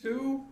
2.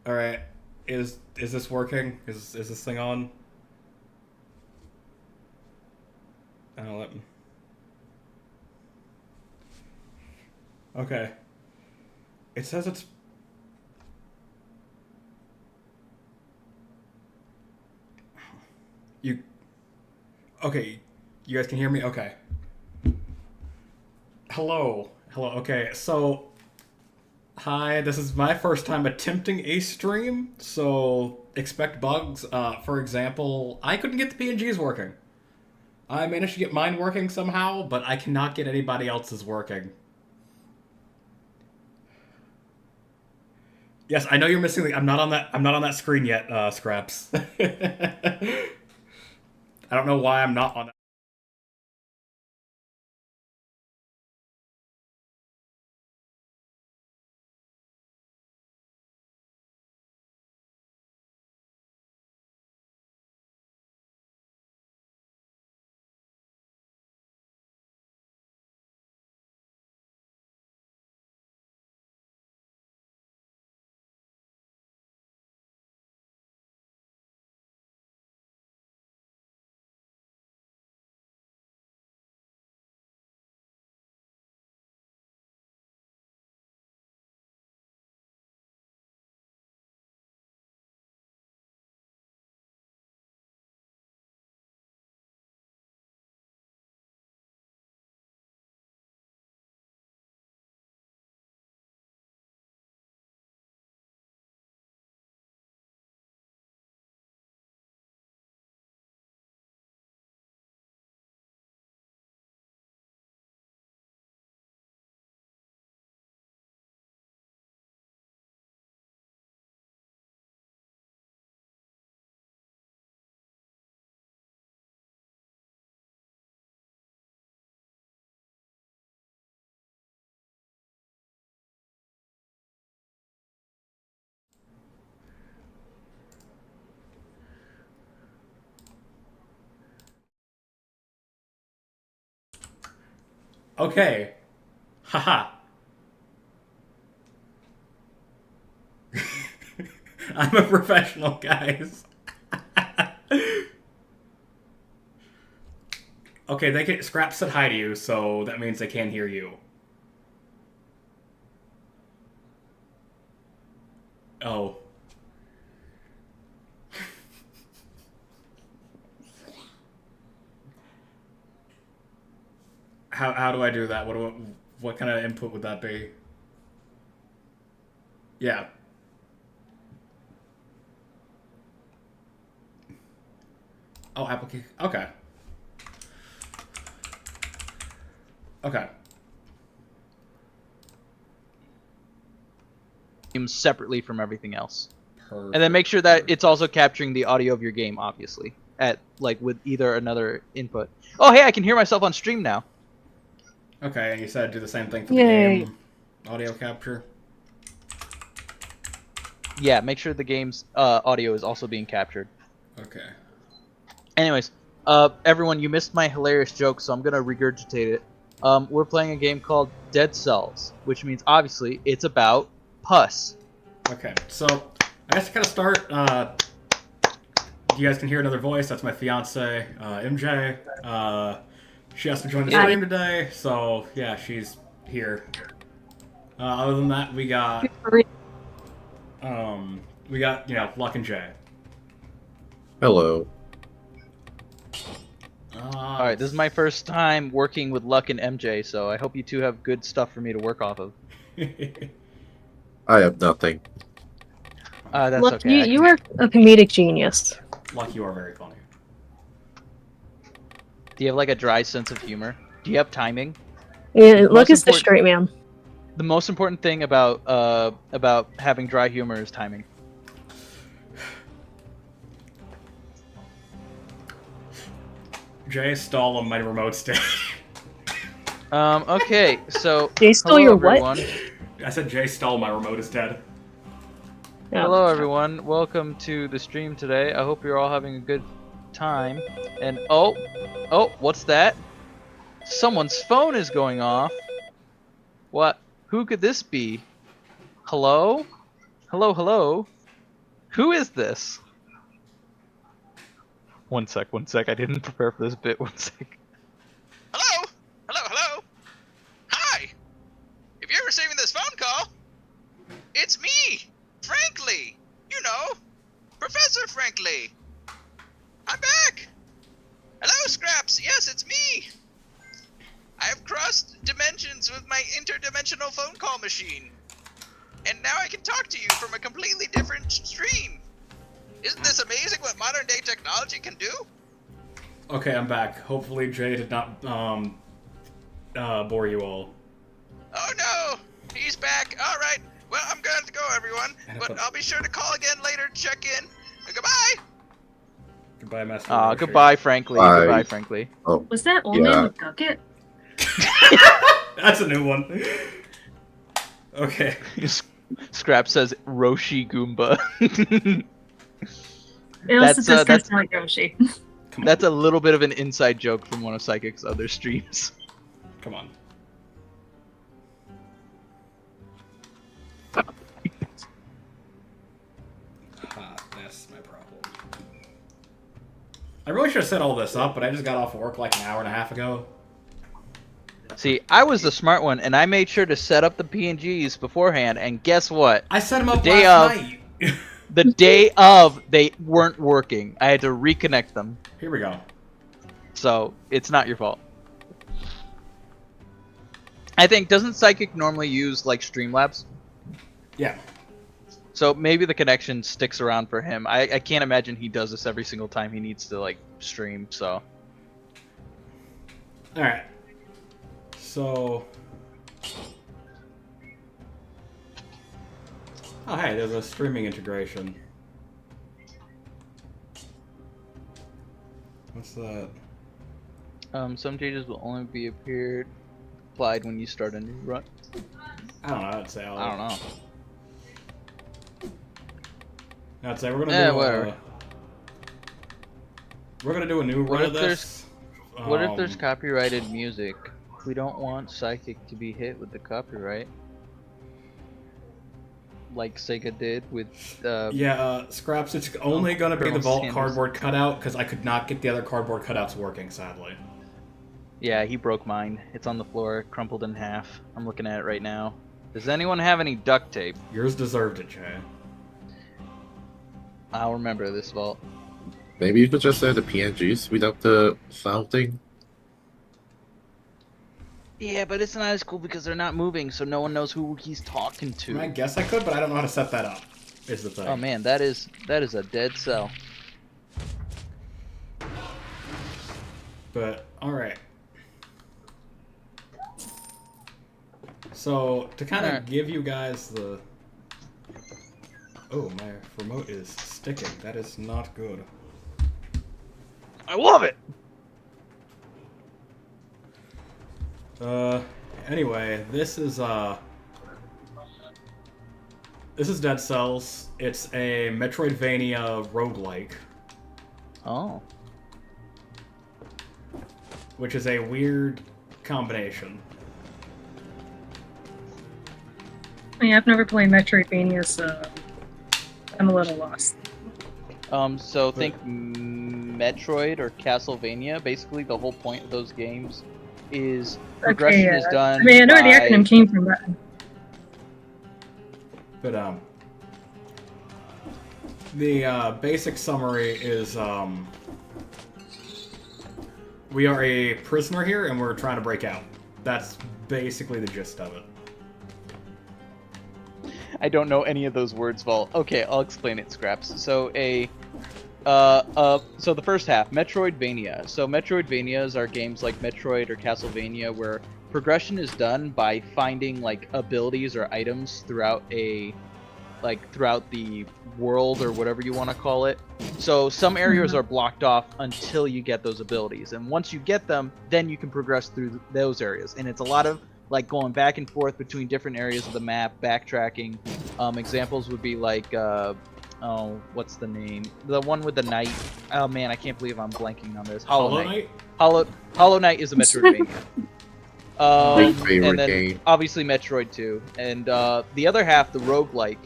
All right. Is this working? Is this thing on? Oh, let me. Okay. It says it's. You. Okay. You guys can hear me? Okay. Hello. Hello. Okay. So, hi. This is my first time attempting a stream, so expect bugs. For example, I couldn't get the PNGs working. I managed to get mine working somehow, but I cannot get anybody else's working. Yes, I know you're missing. I'm not on that. I'm not on that screen yet, Scraps. I don't know why I'm not on that. Okay. Haha. I'm a professional, guys. Okay, they can. Scraps said hi to you, so that means they can hear you. Oh. How do I do that? What kind of input would that be? Yeah. Oh, application. Okay. Okay. Separately from everything else. Perfect. And then make sure that it's also capturing the audio of your game, obviously, at like with either another input. Oh, hey, I can hear myself on stream now. Okay, and you said do the same thing for the Yay. game audio capture. Yeah, make sure the game's audio is also being captured. Okay. Anyways, everyone, you missed my hilarious joke, so I'm gonna regurgitate it. We're playing a game called Dead Cells, which means obviously it's about pus. Okay. So I guess to kind of start, you guys can hear another voice. That's my fiance, MJ. She has to join the Hi. stream today, so yeah, she's here. Other than that, we got Luck and Jay. Hello. Alright, this is my first time working with Luck and MJ, so I hope you two have good stuff for me to work off of. I have nothing. That's Look, okay. you are a comedic genius. Luck, you are very funny. Do you have like a dry sense of humor? Do you have timing? Yeah, Most Look is the important- straight man. The most important thing about having dry humor is timing. Jay stole my remote stick. Okay, so Jay stole hello, your what? everyone. I said Jay stole my remote is dead. Oh. Hello everyone, welcome to the stream today. I hope you're all having a good time. And oh, what's that? Someone's phone is going off. What? Who could this be? Hello? Hello, hello? Who is this? One sec, I didn't prepare for this bit, 1 sec. Hello? Hello? Hi! If you're receiving this phone call, it's me, Frankly. You know, Professor Frankly. I'm back! Hello, Scraps. Yes, it's me. I have crossed dimensions with my interdimensional phone call machine. And now I can talk to you from a completely different stream. Isn't this amazing what modern day technology can do? Okay, I'm back. Hopefully Jay did not bore you all. Oh no! He's back. Alright. Well, I'm going to go, everyone. But I'll be sure to call again later to check in. Goodbye! Goodbye, Master. Aw, Roshi. goodbye, Frankly. Bye. Goodbye, Frankly. Oh, Was that old Yeah. man with Gucket? That's a new one. Okay. Scrap says Roshi Goomba. It also That's, just that's- sound like Yoshi. Come on. That's a little bit of an inside joke from one of Psychic's other streams. Come on. That's my problem. I really should have set all this up, but I just got off work like an hour and a half ago. See, I was the smart one, and I made sure to set up the PNGs beforehand, and guess what? I set them up Day last of. night. The day of, they weren't working. I had to reconnect them. Here we go. So, it's not your fault. I think, doesn't Psychic normally use, like, Streamlabs? Yeah. So maybe the connection sticks around for him. I can't imagine he does this every single time he needs to, like, stream, so. Alright. So... Oh, hey, there's a streaming integration. What's that? Some changes will only be applied when you start a new run. I don't know, I'd say I don't know. I'd say we're gonna Yeah, do whatever. we're gonna do a new What run if of this. What if there's copyrighted music? We don't want Psychic to be hit with the copyright. Like Sega did with Scraps, it's only gonna be the Colonel vault Sanders. cardboard cutout, because I could not get the other cardboard cutouts working, sadly. Yeah, he broke mine. It's on the floor, crumpled in half. I'm looking at it right now. Does anyone have any duct tape? Yours deserved it, Jay. I'll remember this vault. maybe you could just say the PNGs without the sound thing. Yeah, but it's not as cool because they're not moving, so no one knows who he's talking to. I guess I could, but I don't know how to set that up, is the thing. Oh man, that is a dead cell. But, alright. So, to kind of Alright. give you guys the... Oh, my remote is sticking. That is not good. I love it. Anyway, this is Dead Cells. It's a Metroidvania roguelike, Oh. which is a weird combination. Yeah, I've never played Metroidvania, so I'm a little lost. So think Metroid or Castlevania. Basically, the whole point of those games is progression is done. I mean, I know where the by- acronym came from, but But the basic summary is We are a prisoner here, and we're trying to break out. That's basically the gist of it. I don't know any of those words, Vault. Okay, I'll explain it, Scraps. So so the first half, Metroidvania. So Metroidvanias are games like Metroid or Castlevania where progression is done by finding like abilities or items throughout the world or whatever you want to call it. So some areas are blocked off until you get those abilities, and once you get them, then you can progress through those areas. And it's a lot of like going back and forth between different areas of the map, backtracking. Examples would be like oh, what's the name? The one with the knight. Oh man, I can't believe I'm blanking on this. Hollow Knight. Hollow Knight is a Metroidvania. My favorite and then game. obviously Metroid 2. And the other half, the roguelike,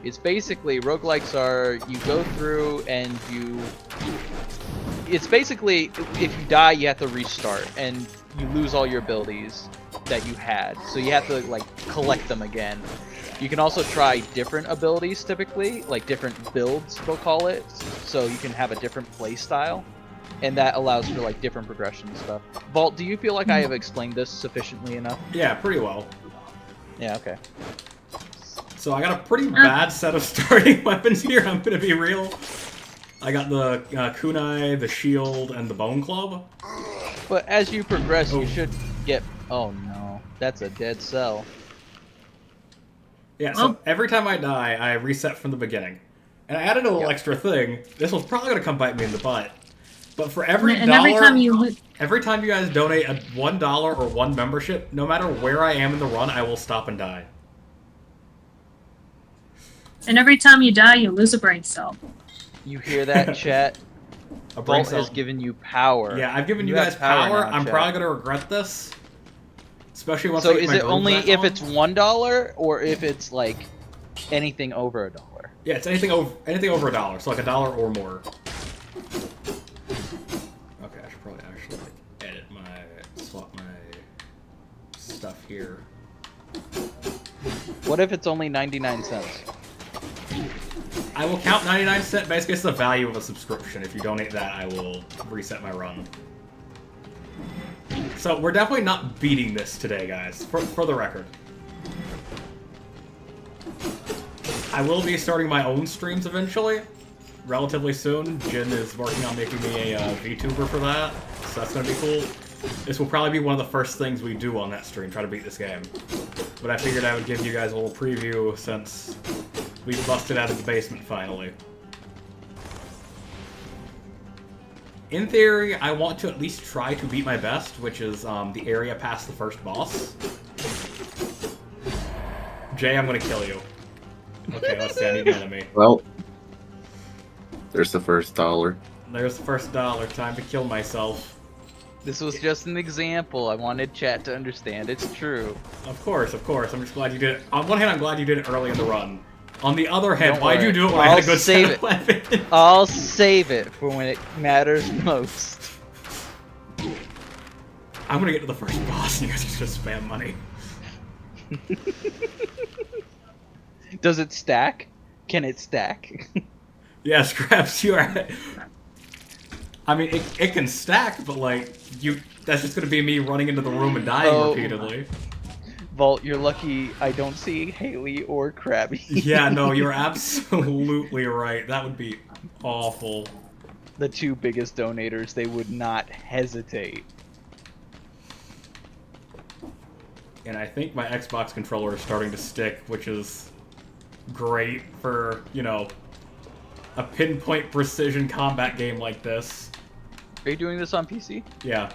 is basically roguelikes are you go through and it's basically if you die you have to restart and you lose all your abilities that you had. So you have to like collect them again. You can also try different abilities typically, like different builds they'll call it, so you can have a different play style, and that allows for like different progression and stuff. Vault, do you feel like I have explained this sufficiently enough? Yeah, pretty well. Yeah, okay. So I got a pretty bad set of starting weapons here, I'm gonna be real. I got the kunai, the shield, and the bone club. But as you progress, you should get... Oh no, that's a dead cell. Yeah, so every time I die, I reset from the beginning. And I added a little extra thing. This one's probably gonna come bite me in the butt. But for every And dollar, every time you guys donate a $1 or one membership, no matter where I am in the run, I will stop and die. And every time you die, you lose a brain cell. You hear that, chat? A brain Vault cell. has given you power. Yeah, I've given you have guys power. now, I'm chat. probably gonna regret this. Especially once So I get is my it groove only back if on. it's $1 or if it's like anything over $1? Yeah, it's anything over $1, so like $1 or more. Okay, I should probably actually like swap my stuff here. What if it's only 99 cents? I will count 99 cents. Basically, it's the value of a subscription. If you donate that, I will reset my run. So we're definitely not beating this today, guys. For the record. I will be starting my own streams eventually, relatively soon. Jin is working on making me a VTuber for that, so that's gonna be cool. This will probably be one of the first things we do on that stream, try to beat this game. But I figured I would give you guys a little preview since we busted out of the basement finally. In theory, I want to at least try to beat my best, which is the area past the first boss. Jay, I'm gonna kill you. Okay, let's see, I need an enemy. Well, there's the first $1. There's the first $1. Time to kill myself. This was just an example. I wanted chat to understand. It's true. Of course, of course. I'm just glad you did it. On one hand, I'm glad you did it early in the run. On the other hand, Don't why'd worry. you do it when I I'll had a good save set it. of weapons? I'll save it for when it matters most. I'm gonna get to the first boss and you guys just spam money. Does it stack? Can it stack? Yeah, Scraps, you are... I mean, it can stack, but like, that's just gonna be me running into the room and dying repeatedly. Vault, you're lucky I don't see Haley or Krabby. Yeah, no, you're absolutely right. That would be awful. The two biggest donators, they would not hesitate. And I think my Xbox controller is starting to stick, which is great for, you know, a pinpoint precision combat game like this. Are you doing this on PC? Yeah.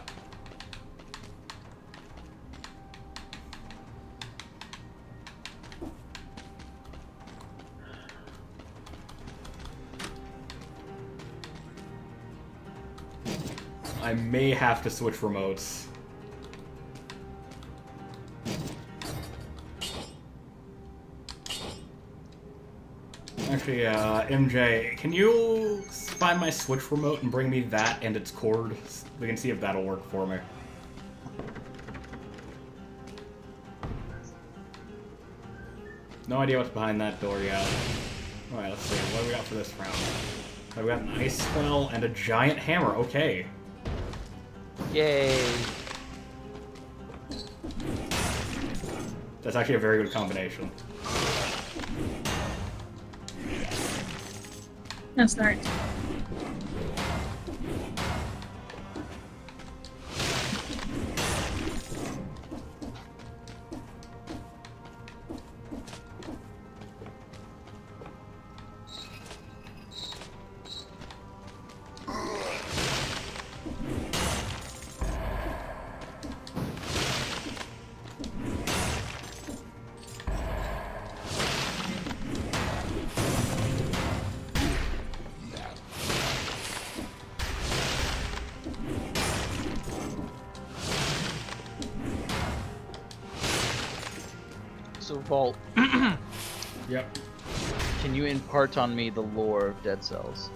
I may have to switch remotes. Actually, MJ, can you find my Switch remote and bring me that and its cord? We can see if that'll work for me. No idea what's behind that door yet. Alright, let's see. What do we got for this round? So we got an ice spell and a giant hammer. Okay. Yay. That's actually a very good combination. That's nice. So, Vault, Yep. can you impart on me the lore of dead cells?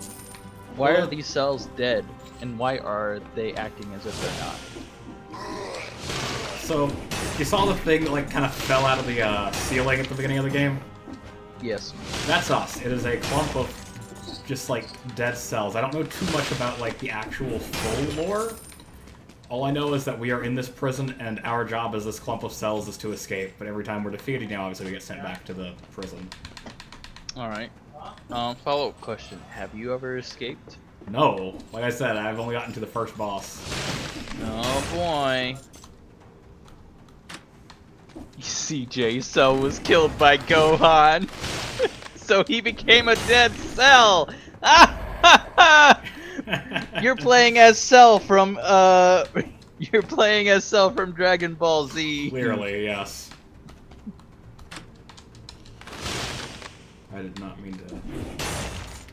Why are these cells dead, and why are they acting as if they're not? So, you saw the thing that, like, kind of fell out of the ceiling at the beginning of the game? Yes. That's us. It is a clump of just, like, dead cells. I don't know too much about, like, the actual full lore. All I know is that we are in this prison, and our job as this clump of cells is to escape. But every time we're defeated, now obviously we get sent back to the prison. Alright. Follow-up question. Have you ever escaped? No. Like I said, I've only gotten to the first boss. Oh boy. CJ Cell was killed by Gohan. So he became a dead cell! You're playing as Cell from you're playing as Cell from Dragon Ball Z. Clearly, yes. I did not mean to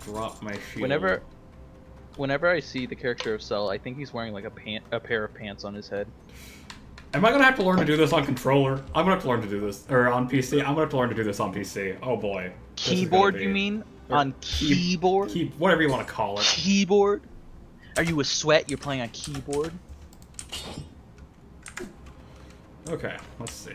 drop my shield. Whenever I see the character of Cell, I think he's wearing like a pair of pants on his head. Am I gonna have to learn to do this on controller? I'm gonna have to learn to do this, or on PC. I'm gonna have to learn to do this on PC. Oh boy. This is Keyboard, gonna you be- mean? or On keyboard? whatever you want to call it. Keyboard? Are you a sweat? You're playing on keyboard? Okay, let's see.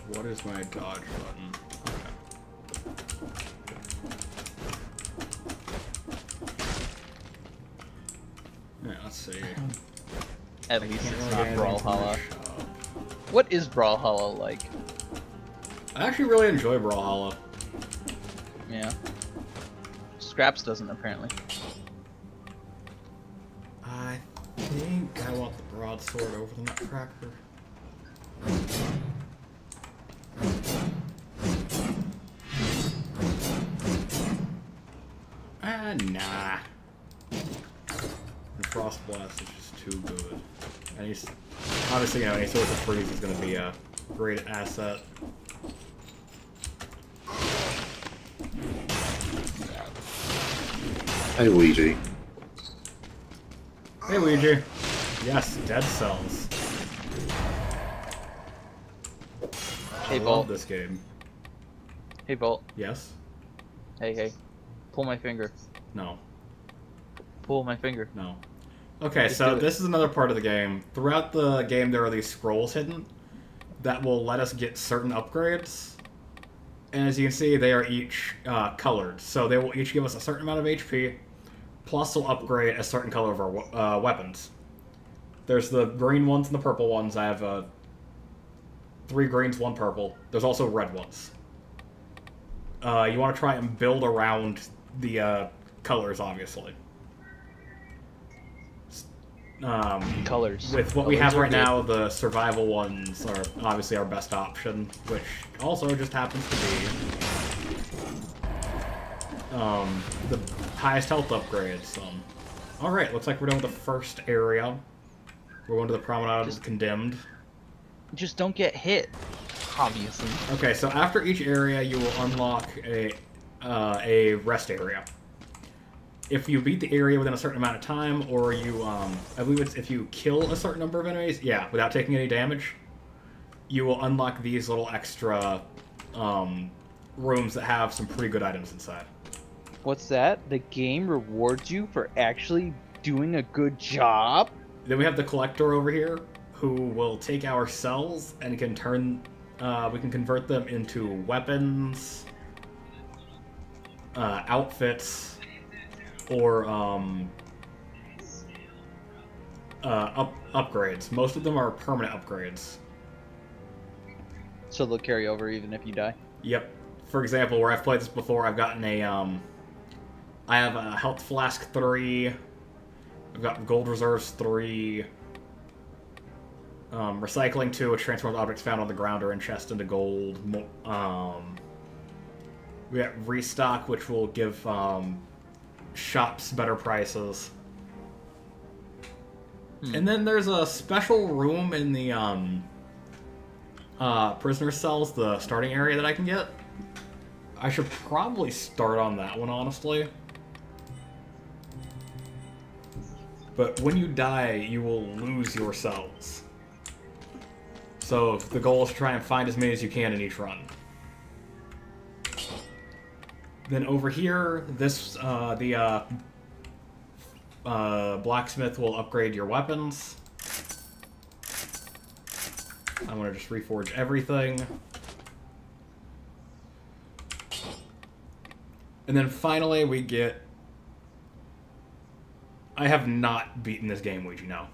What is my dodge button? Okay. Yeah, let's see. At least Can't it's really not get anything from Brawlhalla. the shop. What is Brawlhalla like? I actually really enjoy Brawlhalla. Yeah. Scraps doesn't apparently. I think I want the broadsword over the Nutcracker. Nah. The Frost Blast is just too good. And he's obviously, you know, any sort of freeze is going to be a great asset. Hey, Luigi. Hey, Luigi. Yes, dead cells. Hey, I love Vault. this game. Hey, Vault. Yes? Hey. Pull my finger. No. Pull my finger. No. Okay, Just so do it. this is another part of the game. Throughout the game, there are these scrolls hidden that will let us get certain upgrades. And as you can see, they are each colored. So they will each give us a certain amount of HP, plus they'll upgrade a certain color of our weapons. There's the green ones and the purple ones. I have 3 greens, 1 purple. There's also red ones. You want to try and build around the colors, obviously. Colors. With what we Colors have are right good. now, the survival ones are obviously our best option, which also just happens to be the highest health upgrades. Alright, looks like we're done with the first area. We're going to the Promenade of the Condemned. Just don't get hit. Obviously. Okay, so after each area, you will unlock a rest area. If you beat the area within a certain amount of time, or you, I believe it's if you kill a certain number of enemies, yeah, without taking any damage, you will unlock these little extra rooms that have some pretty good items inside. What's that? The game rewards you for actually doing a good job? Then we have the collector over here, who will take our cells and can turn. We can convert them into weapons, outfits, or upgrades. Most of them are permanent upgrades. So they'll carry over even if you die? Yep. For example, where I've played this before, I've gotten a I have a health flask 3. I've got gold reserves 3. Recycling 2, which transforms objects found on the ground or in chest into gold. We got restock, which will give shops better prices. And then there's a special room in the prisoner cells, the starting area that I can get. I should probably start on that one, honestly. But when you die, you will lose your cells. So the goal is to try and find as many as you can in each run. Then over here, this blacksmith will upgrade your weapons. I'm gonna just reforge everything. And then finally we get... I have not beaten this game, Ouija, no.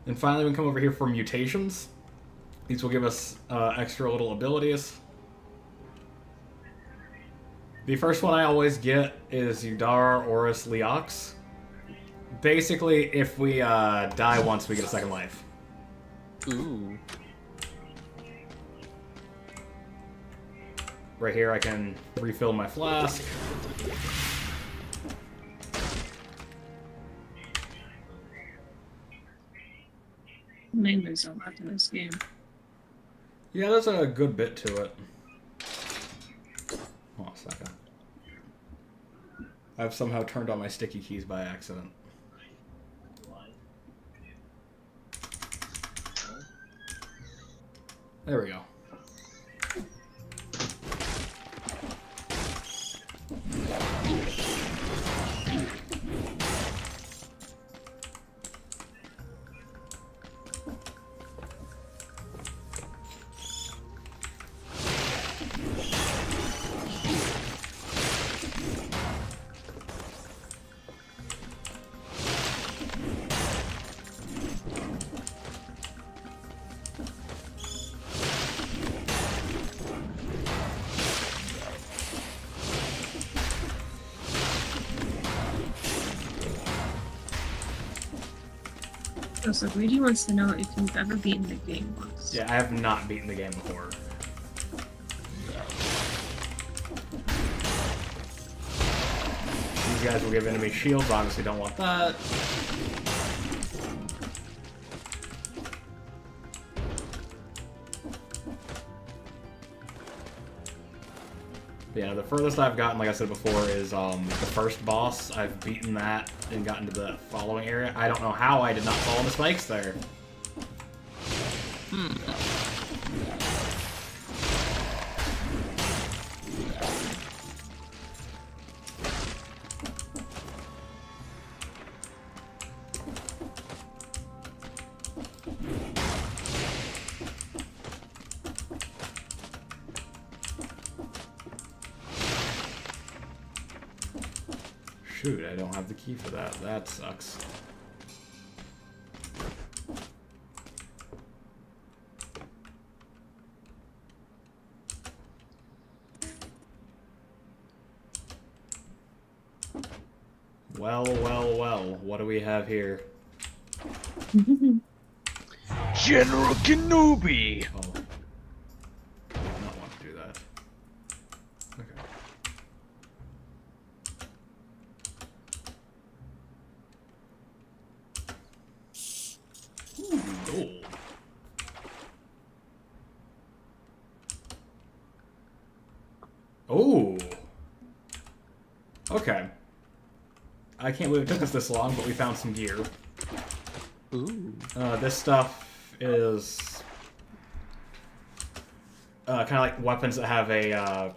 And finally we come over here for mutations. These will give us extra little abilities. The first one I always get is Udar Oris Leox. Basically, if we die once, we get a second life. Ooh. Right here I can refill my flask. Maybe there's a lot in this game. Yeah, there's a good bit to it. Hold on a second. I've somehow turned on my sticky keys by accident. There we go. So Luigi wants to know if you've ever beaten the game once. Yeah, I have not beaten the game before. These guys will give enemy shields, obviously don't want that. Yeah, the furthest I've gotten, like I said before, is the first boss. I've beaten that and gotten to the following area. I don't know how I did not fall into spikes there. Shoot, I don't have the key for that. That sucks. Well, well, well. What do we have here? General Kenobi! Oh. I did not want to do that. Okay. Gold. Oh. Okay. I can't believe it took us this long, but we found some gear. Ooh. This stuff is kind of like weapons that have a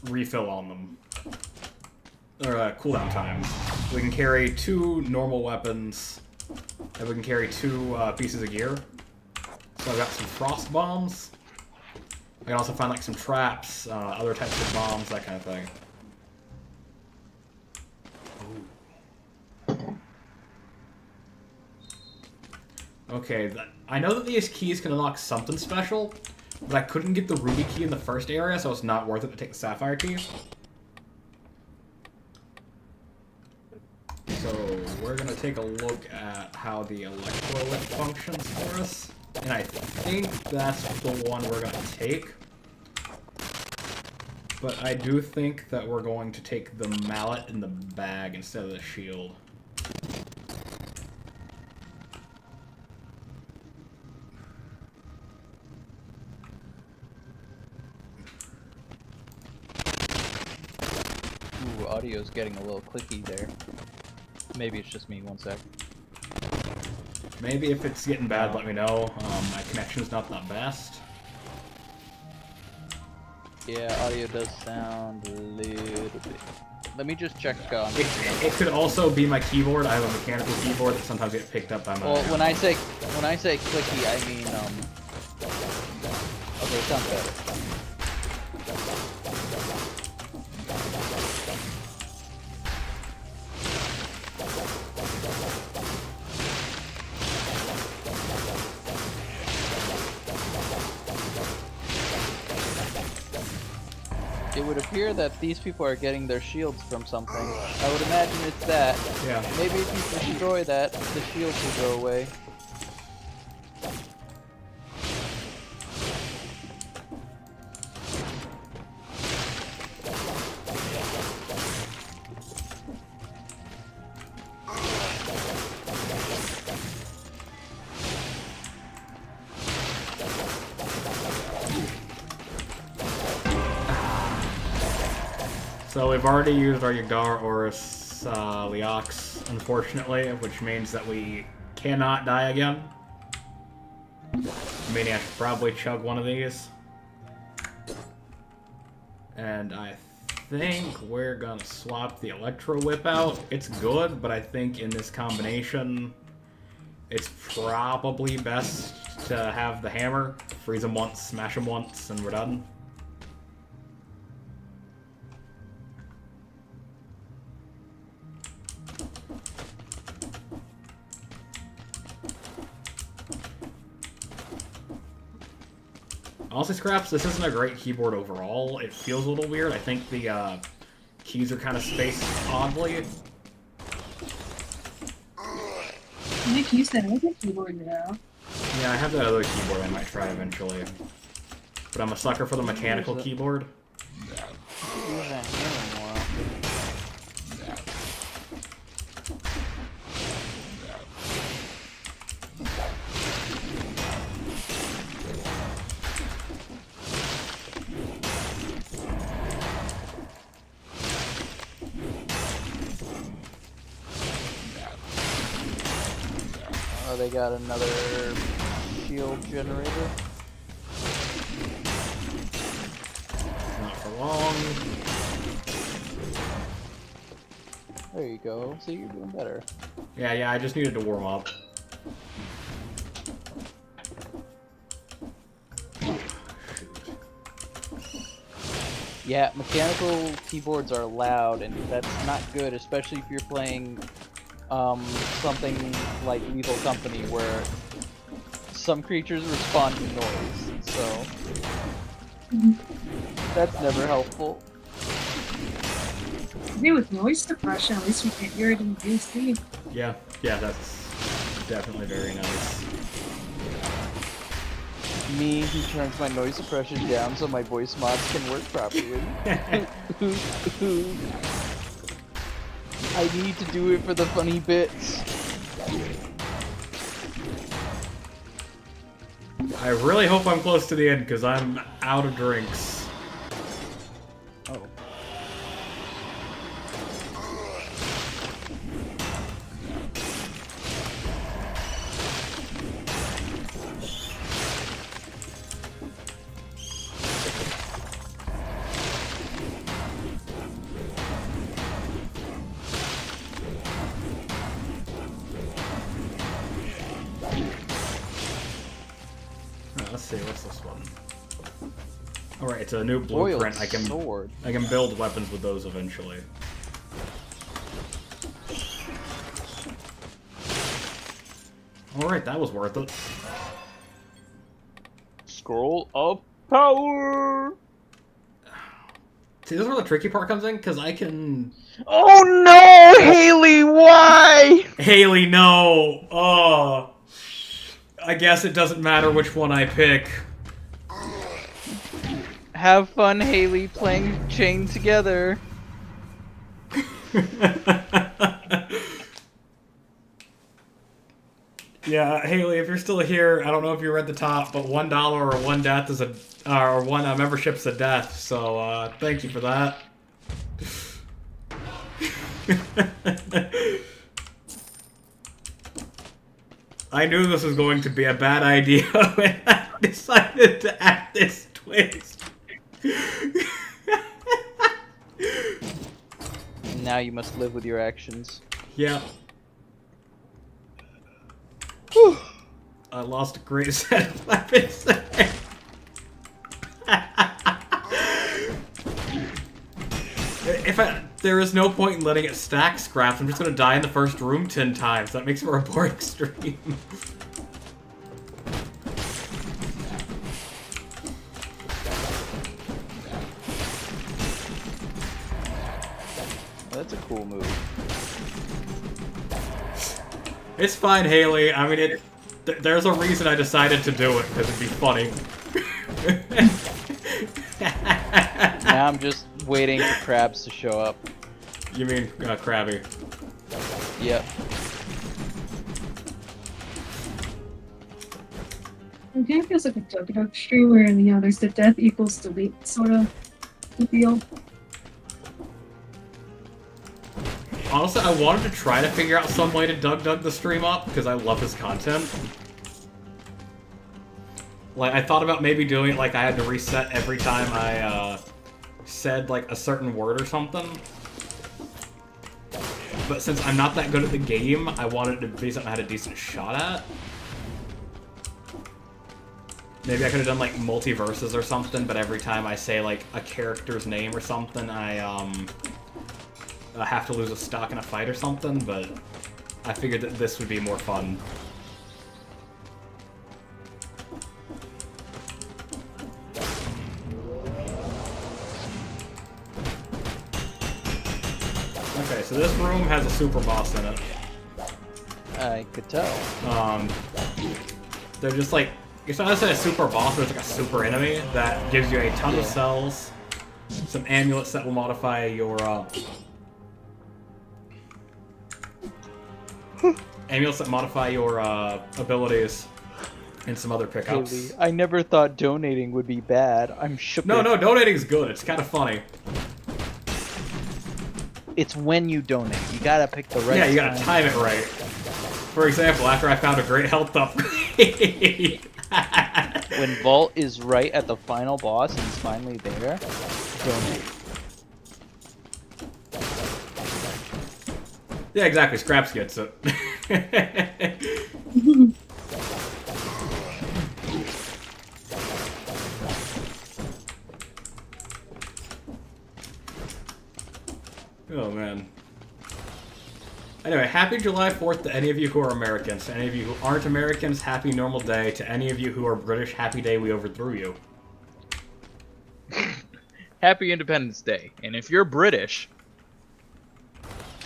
refill on them. or cooldown time. We can carry 2 normal weapons, and we can carry 2 pieces of gear. So I've got some frost bombs. I can also find like some traps, other types of bombs, that kind of thing. Okay, I know that these keys can unlock something special, but I couldn't get the ruby key in the first area, so it's not worth it to take the sapphire key. So we're gonna take a look at how the electrolyte functions for us. And I think that's the one we're gonna take. But I do think that we're going to take the mallet in the bag instead of the shield. Ooh, audio's getting a little clicky there. Maybe it's just me, one sec. Maybe if it's getting bad, let me know. My connection's not the best. Yeah, audio does sound a little bit. Let me just check on. It could also be my keyboard. I have a mechanical keyboard that sometimes gets picked up by my. Well, when I say clicky, I mean Okay, it sounds better. It would appear that these people are getting their shields from something. I would imagine it's that. Yeah. Maybe if you destroy that, the shields will go away. So we've already used our Yagar Oris Leox, unfortunately, which means that we cannot die again. Meaning I should probably chug one of these. And I think we're gonna swap the Electro Whip out. It's good, but I think in this combination, it's probably best to have the hammer. Freeze them once, smash them once, and we're done. Honestly, Scraps, this isn't a great keyboard overall. It feels a little weird. I think the keys are kind of spaced oddly. Nick, use that other keyboard now. Yeah, I have that other keyboard I might try eventually. But I'm a sucker for the mechanical keyboard. Use that hammer more often. Oh, they got another shield generator. Not for long. There you go. See, you're doing better. Yeah, I just needed to warm up. Yeah, mechanical keyboards are loud, and that's not good, especially if you're playing something like Lethal Company, where some creatures respond to noise, so that's never helpful. Maybe with noise suppression, at least we can hear it in DC. Yeah, that's definitely very nice. Me, who turns my noise suppression down so my voice mods can work properly. I need to do it for the funny bits. I really hope I'm close to the end, because I'm out of drinks. Oh. What's this one? Alright, it's a new Boiled blueprint. sword. I can build weapons with those eventually. Alright, that was worth it. Scroll of power. See, this is where the tricky part comes in, because I can... Oh no, Haley, why? Haley, no! Oh. I guess it doesn't matter which one I pick. Have fun, Haley, playing chain together. Yeah, Haley, if you're still here, I don't know if you were at the top, but $1 or one death is a... or one membership's a death, so, thank you for that. I knew this was going to be a bad idea when I decided to add this twist. Now you must live with your actions. Yeah. I lost a great set of weapons. There is no point in letting it stack scraps. I'm just gonna die in the first room 10 times. That makes for a boring stream. Oh, that's a cool move. It's fine, Haley. I mean, there's a reason I decided to do it, because it'd be funny. Now I'm just waiting for crabs to show up. You mean, Krabby. Yep. It kind of feels like a Dug stream where, there's the death equals delete sort of deal. Honestly, I wanted to try to figure out some way to Doug the stream up, because I love his content. Like, I thought about maybe doing it like I had to reset every time I, said, like, a certain word or something. But since I'm not that good at the game, I wanted it to be something I had a decent shot at. Maybe I could have done, like, multiverses or something, but every time I say, like, a character's name or something, I have to lose a stock in a fight or something, but I figured that this would be more fun. Okay, so this room has a super boss in it. I could tell. They're just like, it's not necessarily a super boss, but it's like a super enemy that gives you a ton of cells, some amulets that will modify your, amulets that modify your, abilities, and some other pickups. Haley, I never thought donating would be bad. I'm shook. No, donating's good. It's kind of funny. It's when you donate. You gotta pick the right. Yeah, you gotta time it right. For example, after I found a great health upgrade. When Vault is right at the final boss and he's finally there, donate. Yeah, exactly. Scraps gets it. Oh, man. Anyway, happy July 4th to any of you who are Americans. To any of you who aren't Americans, happy normal day. To any of you who are British, happy day we overthrew you. Happy Independence Day. And if you're British...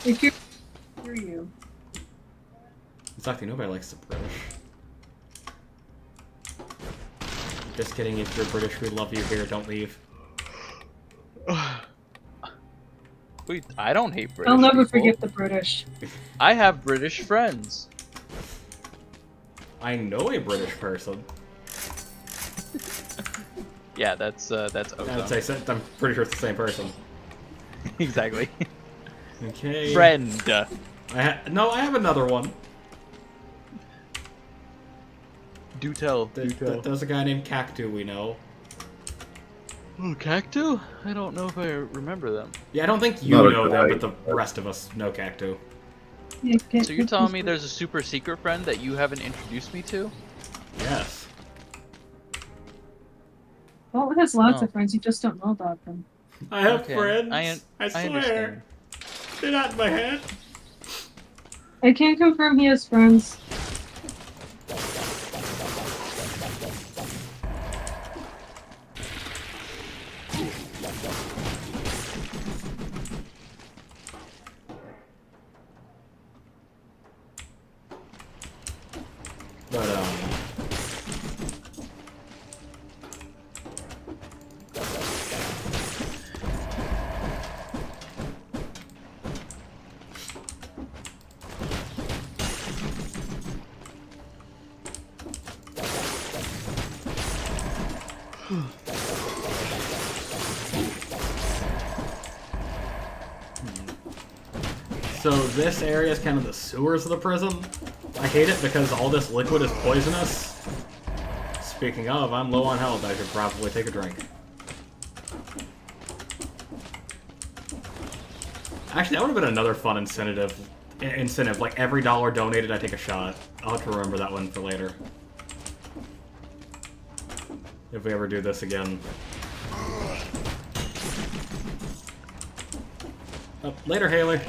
If you... Hear you. Exactly, nobody likes the British. Just kidding, if you're British, we love you here, don't leave. Wait, I don't hate British I'll never people. forget the British. I have British friends. I know a British person. Yeah, that's I would Ozone. say, I'm pretty sure it's the same person. Exactly. Okay. Friend. No, I have another one. Do tell. There's a guy named Cactu we know. Oh, Cactu? I don't know if I remember them. Yeah, I don't think you Not a know them, guy. but the rest of us know Cactu. So you're telling me there's a super secret friend that you haven't introduced me to? Yes. Paul has lots Oh. of friends, you just don't know about them. I have Okay, friends. I I swear. understand. They're not in my head. I can confirm he has friends. But so this area is kind of the sewers of the prison. I hate it because all this liquid is poisonous. Speaking of, I'm low on health. I should probably take a drink. Actually, that would have been another fun incentive. Like every dollar donated, I take a shot. I'll have to remember that one for later. If we ever do this again. Oh, later, Haley.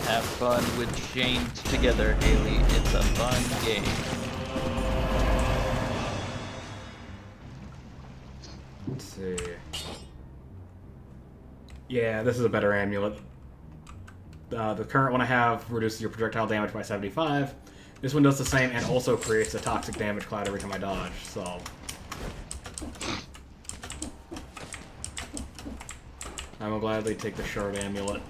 Have fun with Shane together, Haley. It's a fun game. Let's see. Yeah, this is a better amulet. The current one I have reduces your projectile damage by 75. This one does the same and also creates a toxic damage cloud every time I dodge, so... I will gladly take the shard amulet.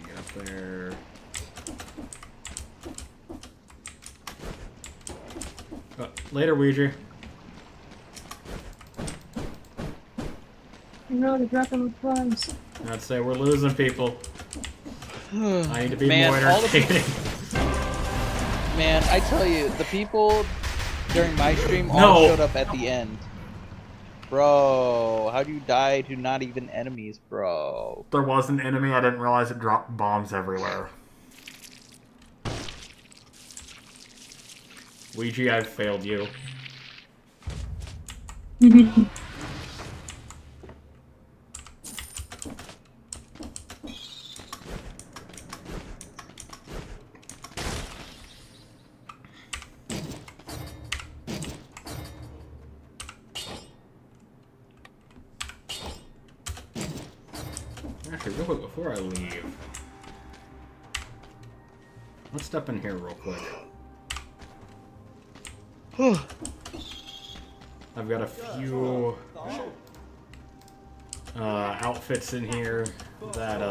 Get up there. Oh, later, Ouija. No, they're dropping the flies. I'd say we're losing people. I need to be Man, more all the entertaining. Man, I tell you, the people during my stream all No. showed up at the end. Bro, how do you die to not even enemies, bro? There was an enemy, I didn't realize it dropped bombs everywhere. Ouija, I've failed you. Actually, real quick, before I leave, let's step in here real quick. I've got a few outfits in here that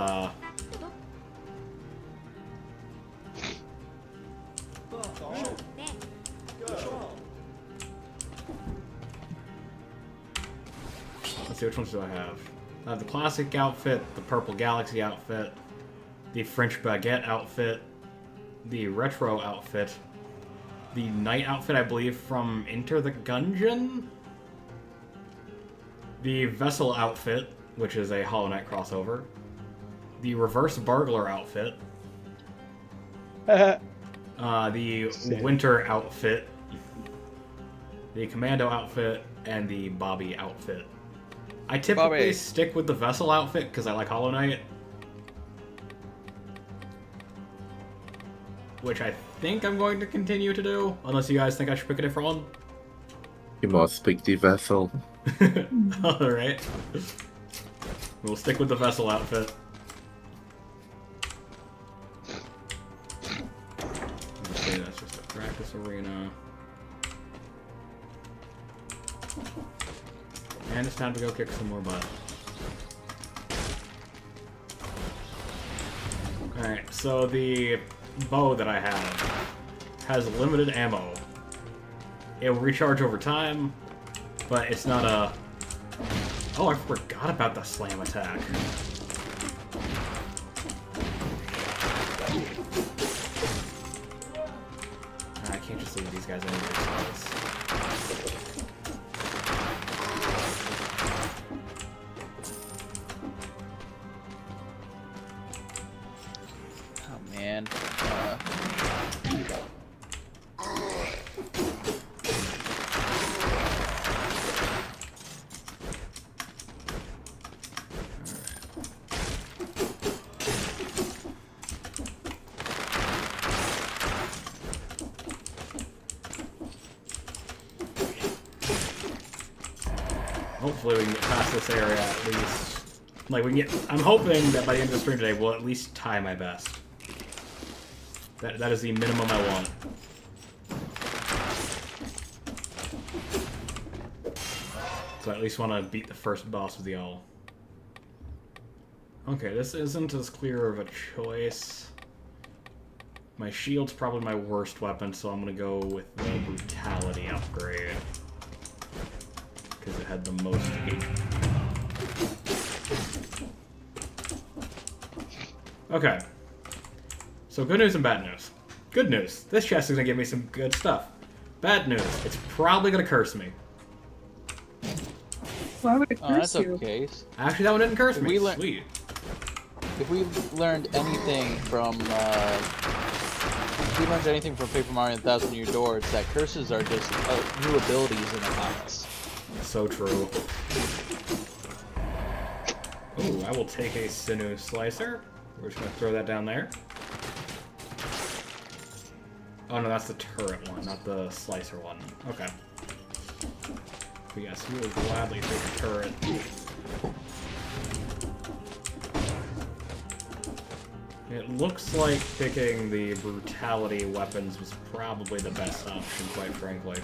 let's see, which ones do I have? I have the classic outfit, the purple galaxy outfit, the French baguette outfit, the retro outfit, the knight outfit, I believe, from Enter the Gungeon, the vessel outfit, which is a Hollow Knight crossover, the reverse burglar outfit, the winter outfit, the commando outfit, and the Bobby outfit. I typically stick with the vessel outfit because I like Hollow Knight, which I think I'm going to continue to do, unless you guys think I should pick a different one. You must pick the vessel. Alright. We'll stick with the vessel outfit. Okay, that's just a practice arena. And it's time to go kick some more butt. Alright, so the bow that I have has limited ammo. It will recharge over time, but it's not a... Oh, I forgot about the slam attack. I can't just leave these guys in this. hopefully we can get past this area at least. Like, we can get... I'm hoping that by the end of the stream today, we'll at least tie my best. That is the minimum I want. So I at least want to beat the first boss with y'all. Okay, this isn't as clear of a choice. My shield's probably my worst weapon, so I'm gonna go with the brutality upgrade. Because it had the most HP. Okay. So good news and bad news. Good news. This chest is gonna give me some good stuff. Bad news. It's probably gonna curse me. Why would it Oh, curse that's you? okay. Actually, that one didn't curse me. We Sweet. If we learned anything from Paper Mario and Thousand Year Door, it's that curses are just new abilities in the class. So true. Ooh, I will take a sinew slicer. We're just gonna throw that down there. Oh no, that's the turret one, not the slicer one. Okay. But yes, we will gladly take the turret. It looks like picking the brutality weapons was probably the best option, quite frankly.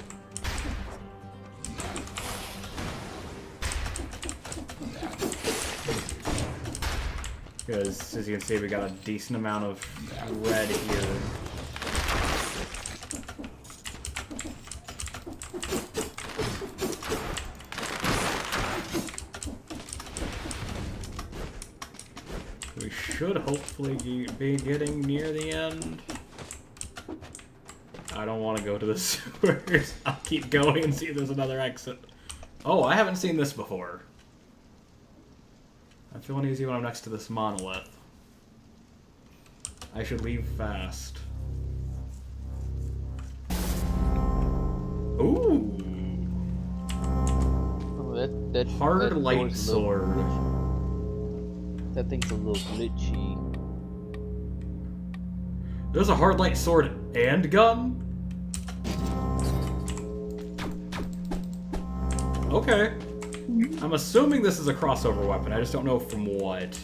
Because, as you can see, we got a decent amount of red here. We should hopefully be getting near the end. I don't want to go to the sewers. I'll keep going and see if there's another exit. Oh, I haven't seen this before. I'm feeling easy when I'm next to this monolith. I should leave fast. Ooh! Oh, that Hard light door's a little sword. glitchy. That thing's a little glitchy. There's a hard light sword and gun? Okay. I'm assuming this is a crossover weapon. I just don't know from what.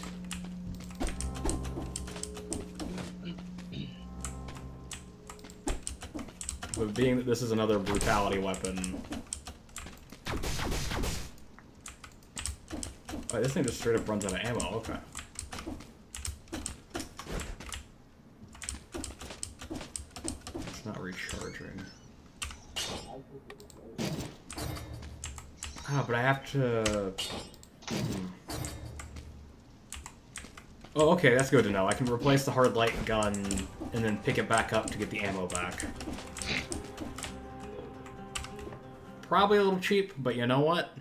But being that this is another brutality weapon... Oh, this thing just straight up runs out of ammo. Okay. It's not recharging. Ah, but I have to... Oh, okay, that's good to know. I can replace the hard light gun and then pick it back up to get the ammo back. Probably a little cheap, but you know what?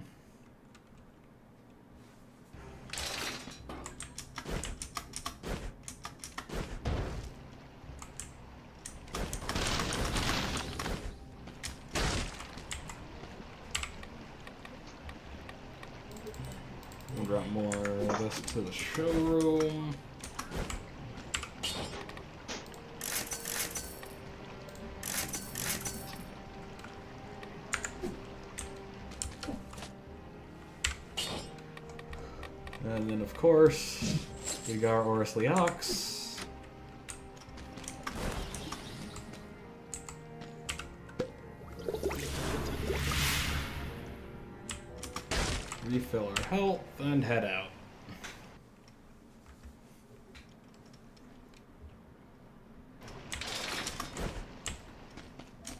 We'll drop more of this to the showroom. And then, of course, we got our Oris Leox. Refill our health and head out.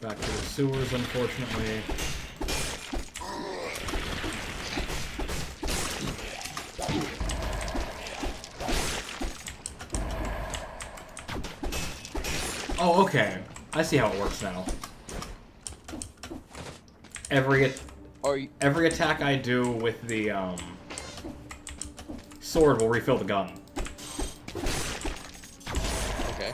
Back to the sewers, unfortunately. Oh, okay. I see how it works now. Every attack I do with the sword will refill the gun. Okay.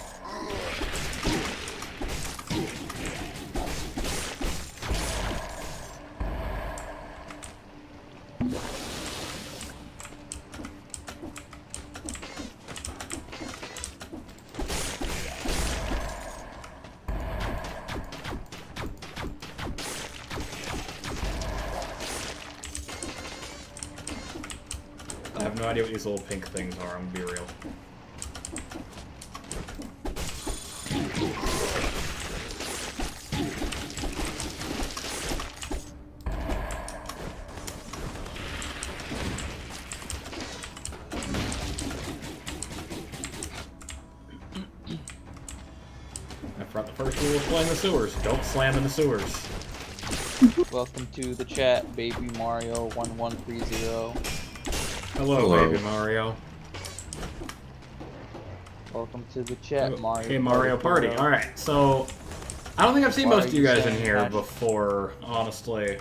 no idea what these little pink things are, I'm gonna be real. I forgot the first rule of playing the sewers. Don't slam in the sewers. Welcome to the chat, Baby Mario 1130. Hello. Baby Mario. Welcome to the chat, Mario. Hey, Mario Party. Alright, so... I don't think I've seen Why most are of you you guys in saying here hash- before, honestly.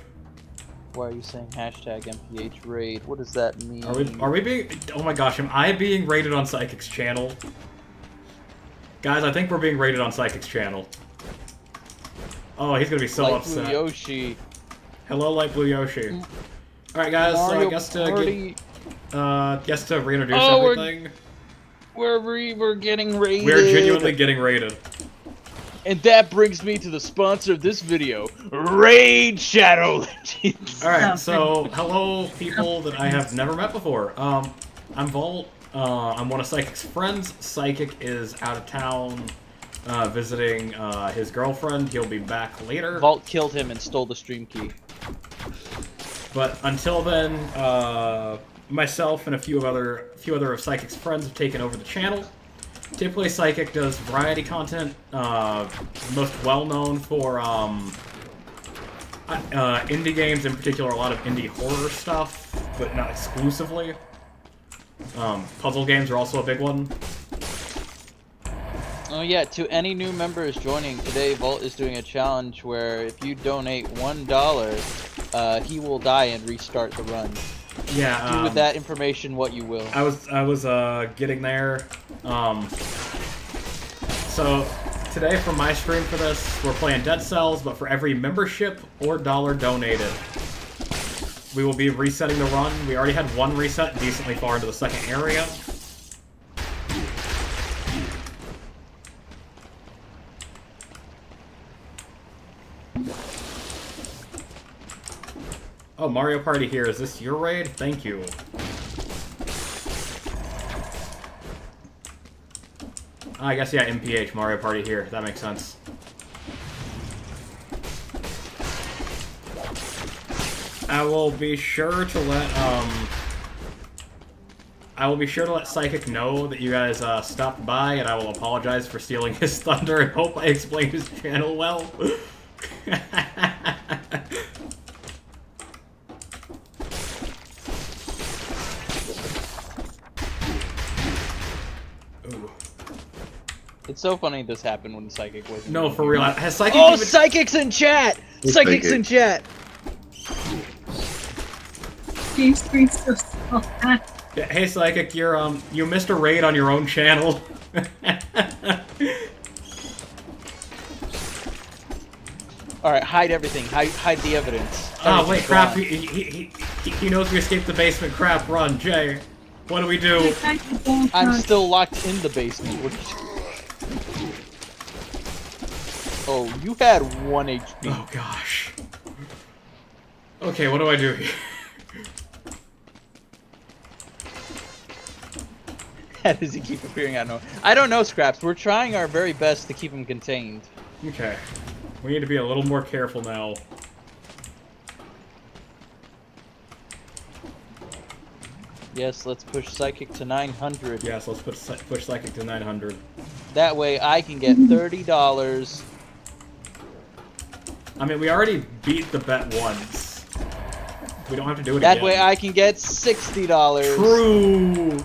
Why are you saying hashtag MPH raid? What does that mean? Are we being... Oh my gosh, am I being rated on Psychic's channel? Guys, I think we're being rated on Psychic's channel. Oh, he's gonna be so Light upset. Blue Yoshi. Hello, Light Blue Yoshi. Alright guys, so I Mario guess to Party. guess to reintroduce Oh, everything. We're getting raided. We're genuinely getting rated. And that brings me to the sponsor of this video, Raid Shadow Legends. Alright, so hello people that I have never met before. I'm Volt. I'm one of Psychic's friends. Psychic is out of town visiting his girlfriend. He'll be back later. Vault killed him and stole the stream key. But until then, myself and a few other of Psychic's friends have taken over the channel. Typically, Psychic does variety content, most well known for indie games, in particular a lot of indie horror stuff, but not exclusively. Puzzle games are also a big one. Oh yeah, to any new members joining today, Vault is doing a challenge where if you donate $1, he will die and restart the run. Yeah. Do with that information what you will. I was getting there. So today for my stream for this, we're playing Dead Cells, but for every membership or dollar donated, we will be resetting the run. We already had one reset decently far into the second area. Oh, Mario Party here. Is this your raid? Thank you. I guess, yeah, MPH, Mario Party here. That makes sense. I will be sure to let, Psychic know that you guys, stopped by, and I will apologize for stealing his thunder and hope I explained his channel well. It's so funny this happened when Psychic was. No, for real. Has Psychic Oh, even... Psychic's in chat! Who's Psychic's Psychic? in chat! Game screen's so small. Hey, Psychic, you missed a raid on your own channel. Alright, hide everything. Hide the evidence. Oh, wait, Everything's crap. gone. He knows we escaped the basement. Crap, run, Jay. What do we do? I'm still locked in the basement. Oh, you had 1 HP. Oh, gosh. Okay, what do I do here? How does he keep appearing out of nowhere? I don't know, Scraps. We're trying our very best to keep him contained. Okay. We need to be a little more careful now. Yes, let's push Psychic to 900. Yes, let's push Psychic to 900. That way I can get $30. I mean, we already beat the bet once. We don't have to do it That again. way I can get $60. True!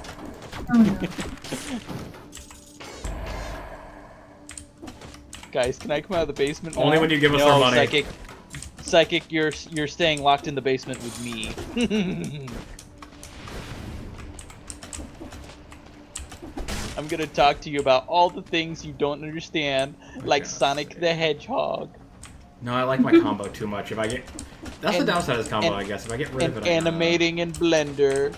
Guys, can I come out of the basement? Only now? when you give us No, our money. Psychic, you're staying locked in the basement with me. I'm gonna talk to you about all the things you don't understand, like Sonic the Hedgehog. No, I like my combo too much. If I get... That's the And- downside of this combo, and- I guess. If I get rid of And it, animating in Blender.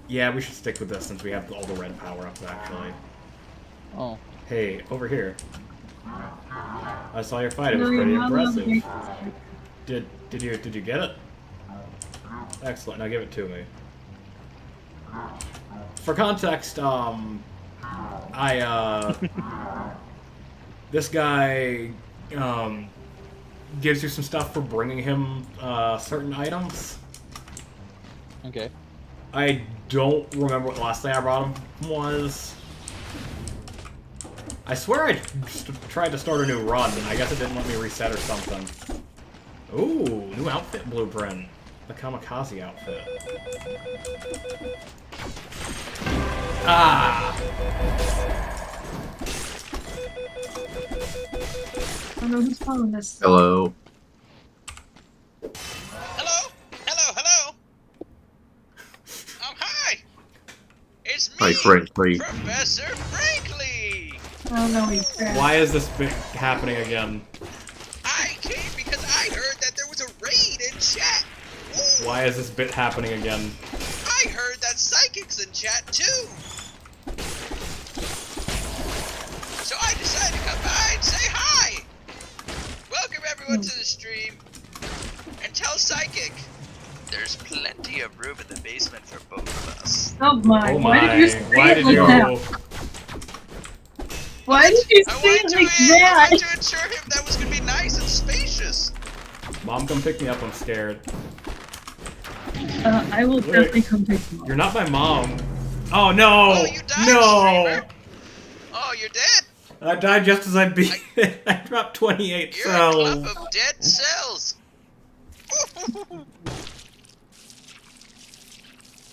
Yeah, we should stick with this since we have all the red power-ups, actually. Oh. Hey, over here. I saw your fight. It was pretty impressive. Did you get it? Excellent. Now give it to me. For context, this guy, gives you some stuff for bringing him, certain items. Okay. I don't remember what the last thing I brought him was. I swear I tried to start a new run, and I guess it didn't let me reset or something. Ooh, new outfit blueprint. The kamikaze outfit. Ah! I don't know who's calling this. Hello. Hello? Hello, hello? Hi! It's me, Hi, Frankly. Professor Franklin! Oh no, he's dead. Why is this bit happening again? I came because I heard that there was a raid in chat! Ooh, Why is this bit happening again? I heard that Psychic's in chat too! So I decided to come by and say hi! Welcome everyone to the stream, and tell Psychic there's plenty of room in the basement for both of us. Oh my, Oh why my, did you say why it did like you... that? Why did you I say it like I that? wanted to ensure him that was gonna be nice and spacious. Mom, come pick me up, I'm scared. I will definitely come pick you up. You're not my mom. Oh no! Oh, you died, No! streamer. Oh, you're dead? I died just as I beat it. I dropped 28 You're a clump cells. of dead cells.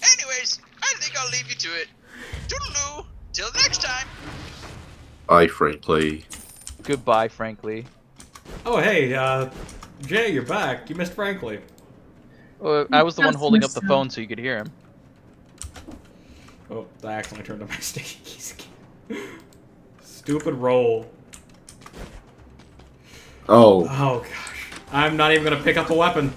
Anyways, I think I'll leave you to it. Toodaloo. Till next time. Hi, Frankly. Goodbye, frankly. Oh hey, Jay, you're back. You missed Frankly. I was the one Just holding up the missed phone so you could hear him. Oh, I accidentally turned on my sticky keys again. Stupid roll. Oh, Oh gosh. I'm not even gonna pick up a weapon.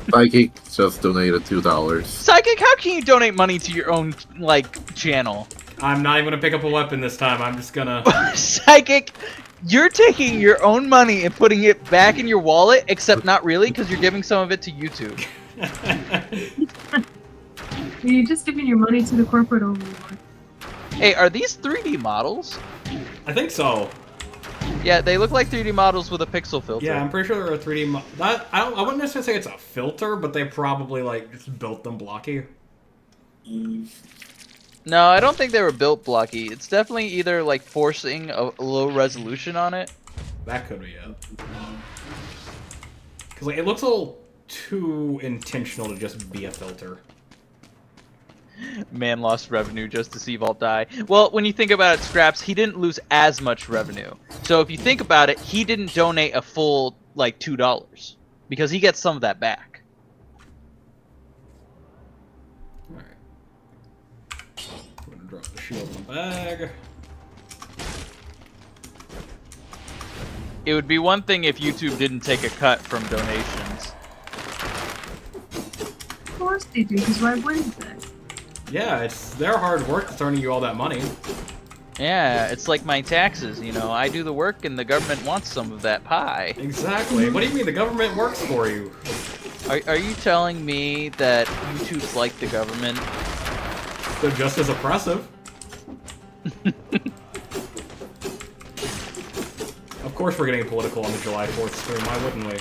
Psychic just donated $2. Psychic, how can you donate money to your own, like, channel? I'm not even gonna pick up a weapon this time. I'm just gonna... Psychic, you're taking your own money and putting it back in your wallet, except not really, because you're giving some of it to YouTube. You're just giving your money to the corporate overlord. Hey, are these 3D models? I think so. Yeah, they look like 3D models with a pixel filter. Yeah, I'm pretty sure they're a 3D I wouldn't necessarily say it's a filter, but they probably, like, just built them blocky. No, I don't think they were built blocky. It's definitely either, like, forcing a low resolution on it. That could be it. Because, like, it looks a little too intentional to just be a filter. Man lost revenue just to see Vault die. Well, when you think about it, Scraps, he didn't lose as much revenue. So if you think about it, he didn't donate a full, like, $2. Because he gets some of that back. Alright. I'm gonna drop the shield in the bag. It would be one thing if YouTube didn't take a cut from donations. Of course they do, because why wouldn't they? Yeah, it's their hard work that's earning you all that money. Yeah, it's like my taxes, you know. I do the work and the government wants some of that pie. Exactly. What do you mean the government works for you? Are you telling me that YouTube's like the government? They're just as oppressive. Of course we're getting political on the July 4th stream, why wouldn't we?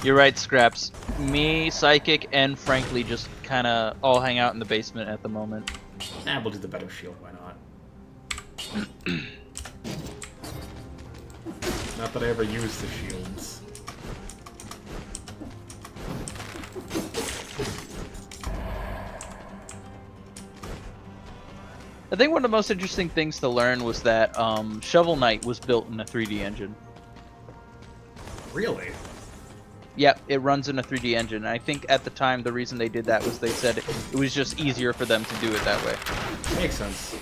You're right, Scraps. Me, Psychic, and Frankly just kind of all hang out in the basement at the moment. Nah, we'll do the better shield, why not? Not that I ever use the shields. I think one of the most interesting things to learn was that Shovel Knight was built in a 3D engine. Really? Yep, it runs in a 3D engine. And I think at the time the reason they did that was they said it was just easier for them to do it that way. Makes sense.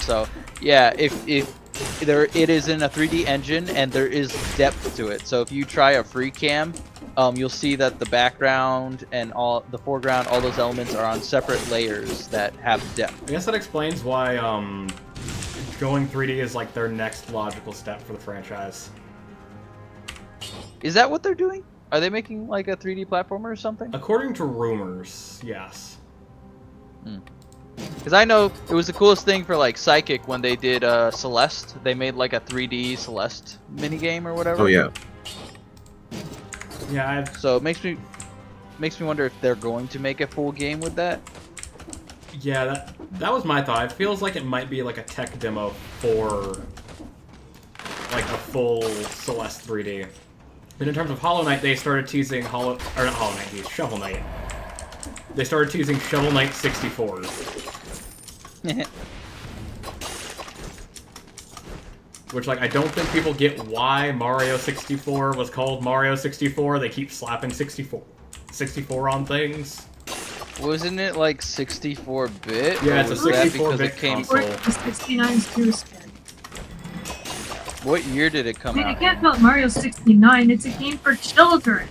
So yeah, if there it is in a 3D engine and there is depth to it. So if you try a free cam, you'll see that the background and all the foreground, all those elements are on separate layers that have depth. I guess that explains why going 3D is like their next logical step for the franchise. Is that what they're doing? Are they making like a 3D platformer or something? According to rumors, yes. Because I know it was the coolest thing for like Psychic when they did Celeste. They made like a 3D Celeste minigame or whatever. Oh yeah. Yeah, So it makes me wonder if they're going to make a full game with that. that was my thought. It feels like it might be like a tech demo for like a full Celeste 3D. And in terms of Hollow Knight, they started teasing not Hollow Knight, Shovel Knight. They started teasing Shovel Knight 64. Which, like, I don't think people get why Mario 64 was called Mario 64. They keep slapping 64 on things. Wasn't it like 64-bit? Yeah, it's a 64-bit console. 69's too scared. What year did it come I mean, I out? can't call it Mario 69. It's a game for children.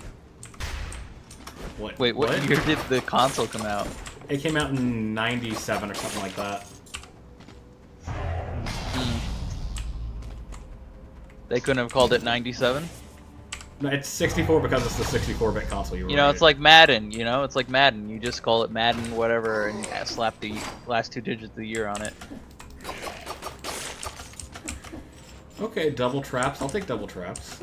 What? Wait, what year did the console come out? It came out in 97 or something like that. They couldn't have called it 97? No, it's 64 because it's the 64-bit console. You were You know, right. it's like Madden, you know? It's like Madden. You just call it Madden whatever and slap the last 2 digits of the year on it. Okay, double traps. I'll take double traps.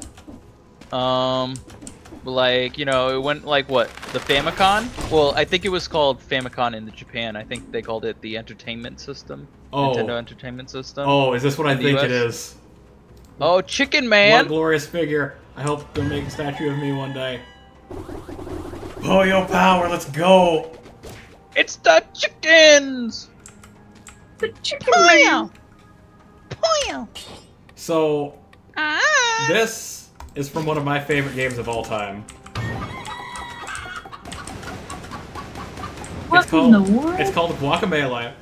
Like, you know, it went like what? The Famicom? Well, I think it was called Famicom in Japan. I think they called it the Entertainment System. Oh. Nintendo Entertainment System. Oh, is this what I In the think US? it is? Oh, Chicken What Man! a glorious figure. I hope they'll make a statue of me one day. Poyo power, let's go! It's the chickens! The chicken man. So, this is from one of my favorite games of all time. What in the world? It's called Guacamelee.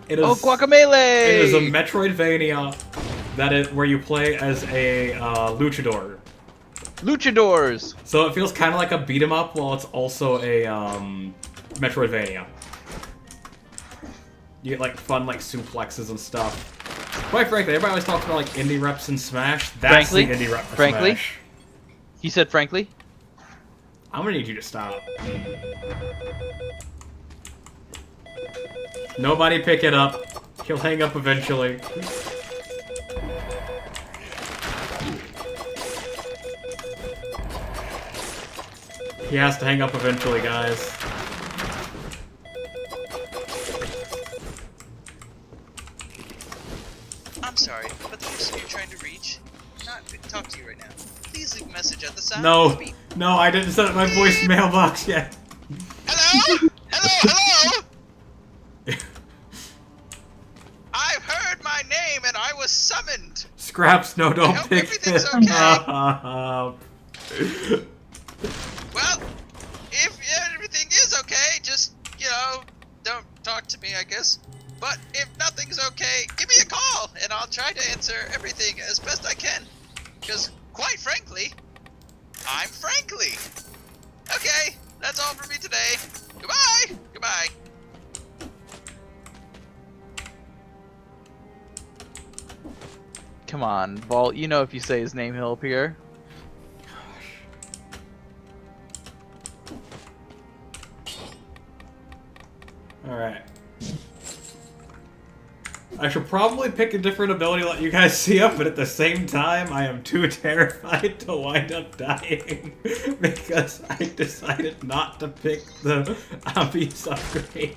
It is, Oh, Guacamelee! It is a Metroidvania that is where you play as a luchador. Luchadors! So it feels kind of like a beat 'em up, while it's also a Metroidvania. You get like fun like suplexes and stuff. Quite frankly, everybody always talks about like indie reps in Smash. That's Frankly? the indie rep for Frankly? Smash. He said frankly? I'm gonna need you to stop. Nobody pick it up. He'll hang up eventually. He has to hang up eventually, guys. I'm sorry, but the person you're trying to reach not talk to you right now. Please leave a message at the sound No, of the beep. no, I didn't set up my voicemail box yet. Hello? Hello? I've heard my name and I was summoned. Scraps, no, I don't hope pick everything's it okay. up. Well, if everything is okay, just, you know, don't talk to me, I guess. But if nothing's okay, give me a call, and I'll try to answer everything as best I can. Because, quite frankly, I'm Frankly. Okay, that's all for me today. Goodbye! Goodbye. Come on, Vault, you know if you say his name, he'll appear. Alright. I should probably pick a different ability to let you guys see up, but at the same time, I am too terrified to wind up dying because I decided not to pick the obvious upgrade.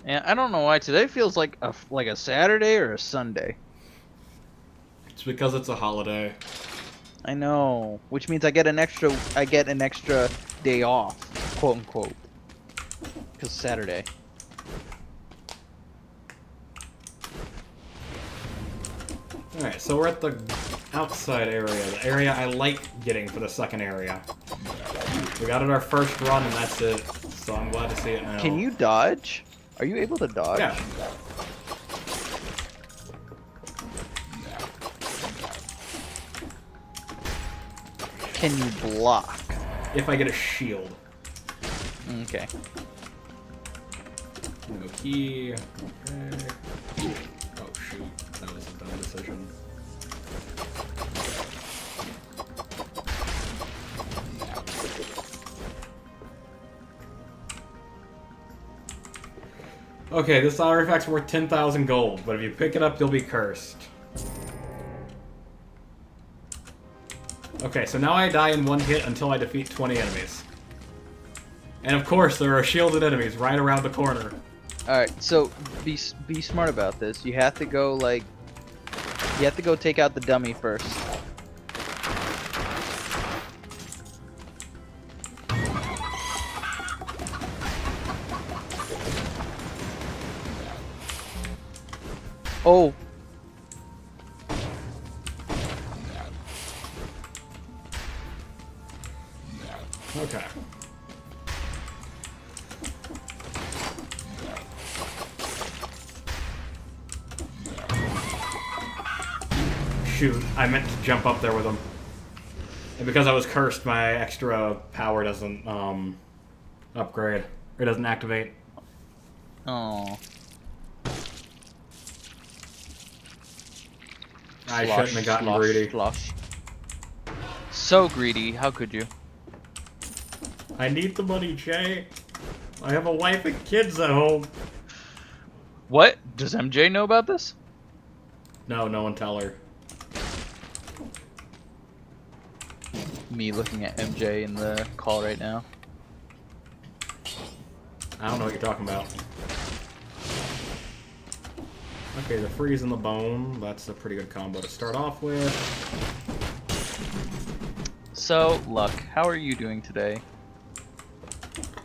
And I don't know why today feels like a Saturday or a Sunday. It's because it's a holiday. I know, which means I get an extra day off, quote unquote, because Saturday. Alright, so we're at the outside area, the area I like getting for the second area. We got it our first run and that's it, so I'm glad to see it now. Can you dodge? Are you able to dodge? Yeah. Can you block? If I get a shield. Okay. No key. Okay. Oh shoot, that was a dumb decision. Okay, this artifact's worth 10,000 gold, but if you pick it up, you'll be cursed. Okay, so now I die in one hit until I defeat 20 enemies. And of course, there are shielded enemies right around the corner. Alright, so be smart about this. You have to go, like... You have to go take out the dummy first. Oh! Okay. Shoot, I meant to jump up there with him. And because I was cursed, my extra power doesn't, upgrade. Or doesn't activate. Oh. I shouldn't have gotten greedy. Slosh. So greedy, how could you? I need the money, Jay. I have a wife and kids at home. What? Does MJ know about this? No, no one tell her. Me looking at MJ in the call right now. I don't know what you're talking about. Okay, the freeze and the bone. That's a pretty good combo to start off with. So, Luck, how are you doing today?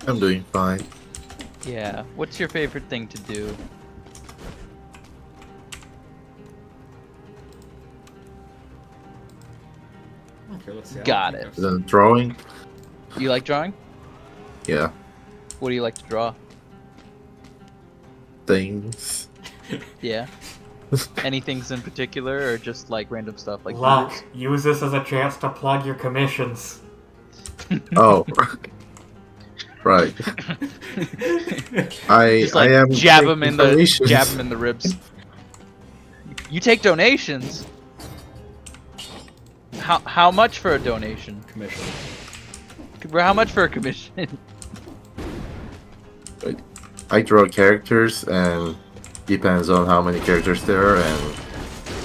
I'm doing fine. Yeah, what's your favorite thing to do? Okay, let's see. I Got don't it. think The drawing? You like drawing? Yeah. What do you like to draw? Things. Yeah. Any things in particular, or just like random stuff like Luck, yours? use this as a chance to plug your commissions. Oh. Right. Just like I am jab taking him in the donations. ribs. You take donations. How much for a donation? Commission. How much for a commission? I draw characters, and depends on how many characters there are and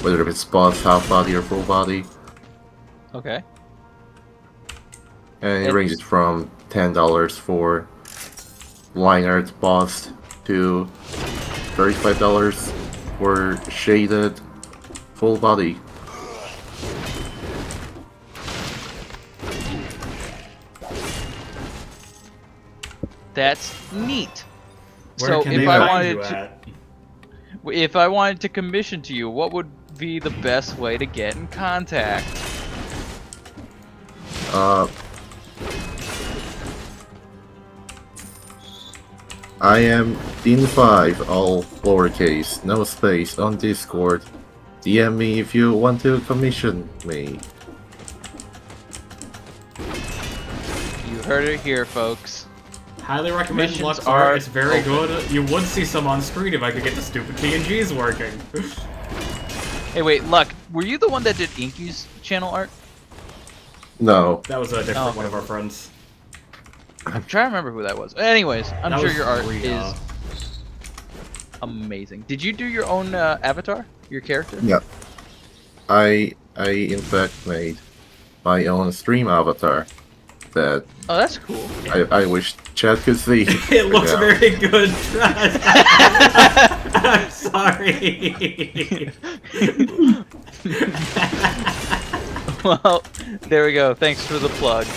whether it's boss, half body, or full body. Okay. And it And- ranges from $10 for line art boss to $35 for shaded full body. That's neat. Where So can if they I find wanted you to, at? if I wanted to commission to you, what would be the best way to get in contact? I am Dean5, all lowercase, no space, on Discord. DM me if you want to commission me. You heard it here, folks. Highly recommend Commissions Lux are art. It's very open. good. You would see some on screen if I could get the stupid PNGs working. Hey, wait, Luck, were you the one that did Inky's channel art? No, That was a different Oh, okay. one of our friends. I'm trying to remember who that was. Anyways, I'm That sure was your art Rhea. is amazing. Did you do your own avatar? Your character? yeah. I in fact made my own stream avatar that Oh, that's cool. I wish chat could see. It looks Yeah. very good. I'm sorry. Well, there we go. Thanks for the plug.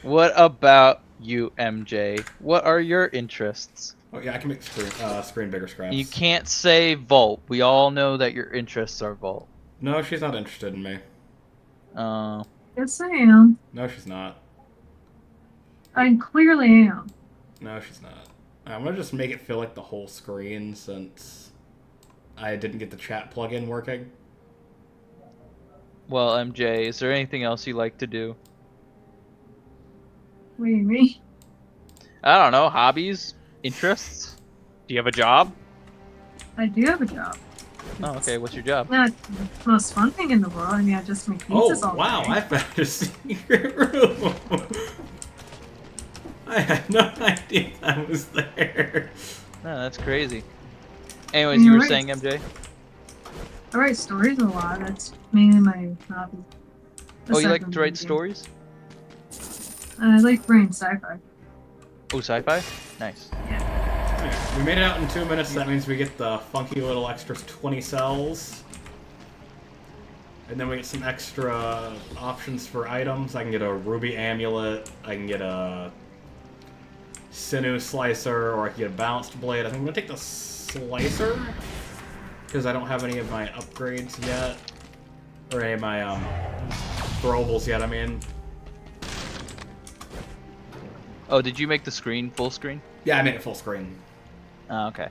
What about you, MJ? What are your interests? Oh yeah, I can make screen bigger scraps. You can't say Vault. We all know that your interests are Vault. No, she's not interested in me. Yes, I am. No, she's not. I clearly am. No, she's not. I'm gonna just make it feel like the whole screen since I didn't get the chat plugin working. Well, MJ, is there anything else you like to do? What do you mean? I don't know. Hobbies? Interests? Do you have a job? I do have a job. Oh, okay. What's your job? Not the most fun thing in the world. I mean, I just make pizzas Oh, all wow, day. I found a secret room. I had no idea I was there. No, that's crazy. Anyways, you were Right. saying, MJ? I write stories a lot. That's mainly my hobby. Oh, you Aside like from to write reading. stories? I like writing sci-fi. Oh, sci-fi? Nice. We made it out in 2 minutes, so that means we get the funky little extra 20 cells. And then we get some extra options for items. I can get a ruby amulet, I can get a sinew slicer, or I can get a balanced blade. I think I'm gonna take the slicer, because I don't have any of my upgrades yet. Or any of my throwables yet, I mean. Oh, did you make the screen full screen? Yeah, I made it full screen. Oh, okay.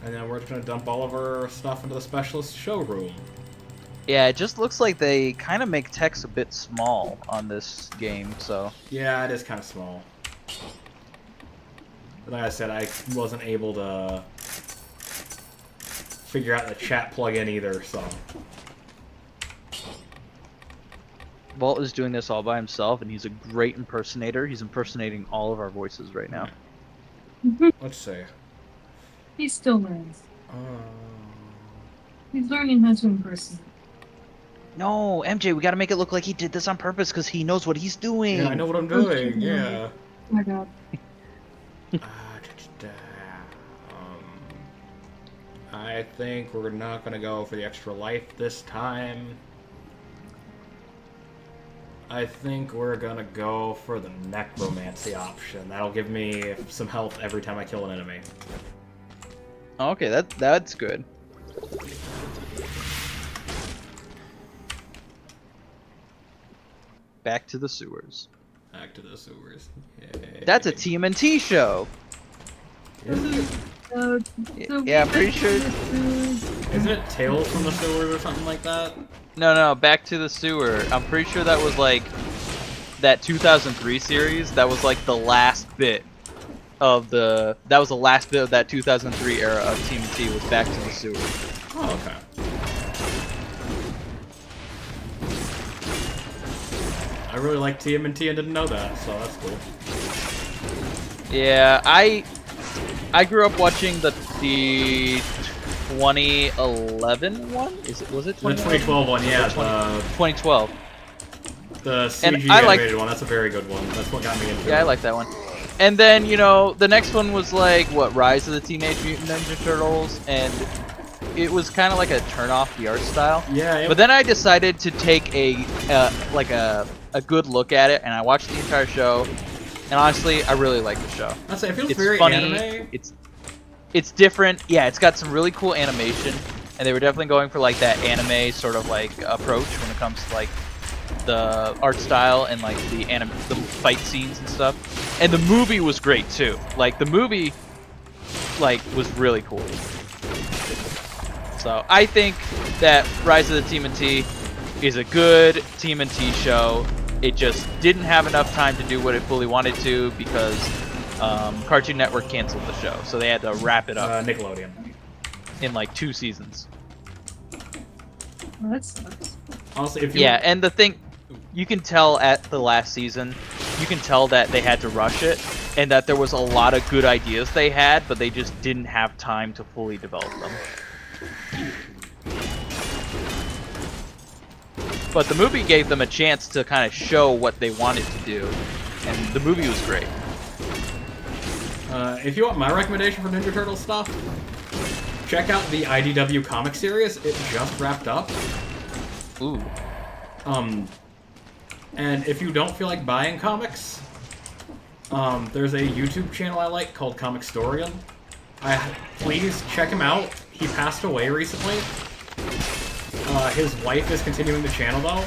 And then we're just gonna dump all of our stuff into the specialist showroom. Yeah, it just looks like they kind of make text a bit small on this game, so... Yeah, it is kind of small. But like I said, I wasn't able to figure out the chat plugin either, so... Vault is doing this all by himself, and he's a great impersonator. He's impersonating all of our voices right now. Let's see. He still learns. Uh, He's learning how to impersonate. No, MJ, we gotta make it look like he did this on purpose, because he knows what he's doing. yeah, I know what I'm doing, yeah. Oh my god. I think we're not gonna go for the extra life this time. I think we're gonna go for the necromancy option. That'll give me some health every time I kill an enemy. Okay, that's good. Back to the sewers. Back to the sewers. Yay. That's a TMNT show. Is it? Yeah, I'm pretty sure. Isn't it Tales from the Sewers or something like that? No, Back to the Sewer. I'm pretty sure that was like that 2003 series. That was like the last bit of the. That was the last bit of that 2003 era of TMNT was Back to the Sewer. Oh, okay. I really like TMNT and didn't know that, so that's cool. Yeah, I grew up watching the 2011 one. Was it The 2011? 2012 one, yeah, 2012. the CG I like- animated one. That's a very good one. That's what got me into it. Yeah, I like that one. And then, you know, the next one was like, what, Rise of the Teenage Mutant Ninja Turtles, and it was kind of like a turn off the art style. Yeah, But then I decided to take a good look at it, and I watched the entire show. And honestly, I really like the show. I'd say it feels It's very funny. anime. It's different. Yeah, it's got some really cool animation, and they were definitely going for like that anime sort of like approach when it comes to like the art style and like the fight scenes and stuff. And the movie was great too. Like the movie, like was really cool. So I think that Rise of the TMNT is a good TMNT show. It just didn't have enough time to do what it fully wanted to because Cartoon Network canceled the show, so they had to wrap it up Nickelodeon. in like 2 seasons. Well, that sucks. Honestly, if you Yeah, and the thing, you can tell at the last season, you can tell that they had to rush it, and that there was a lot of good ideas they had, but they just didn't have time to fully develop them. But the movie gave them a chance to kind of show what they wanted to do, and the movie was great. if you want my recommendation for Ninja Turtle stuff, check out the IDW comic series. It just wrapped up. Ooh. And if you don't feel like buying comics, there's a YouTube channel I like called Comic Storian. Please check him out. He passed away recently. His wife is continuing the channel though.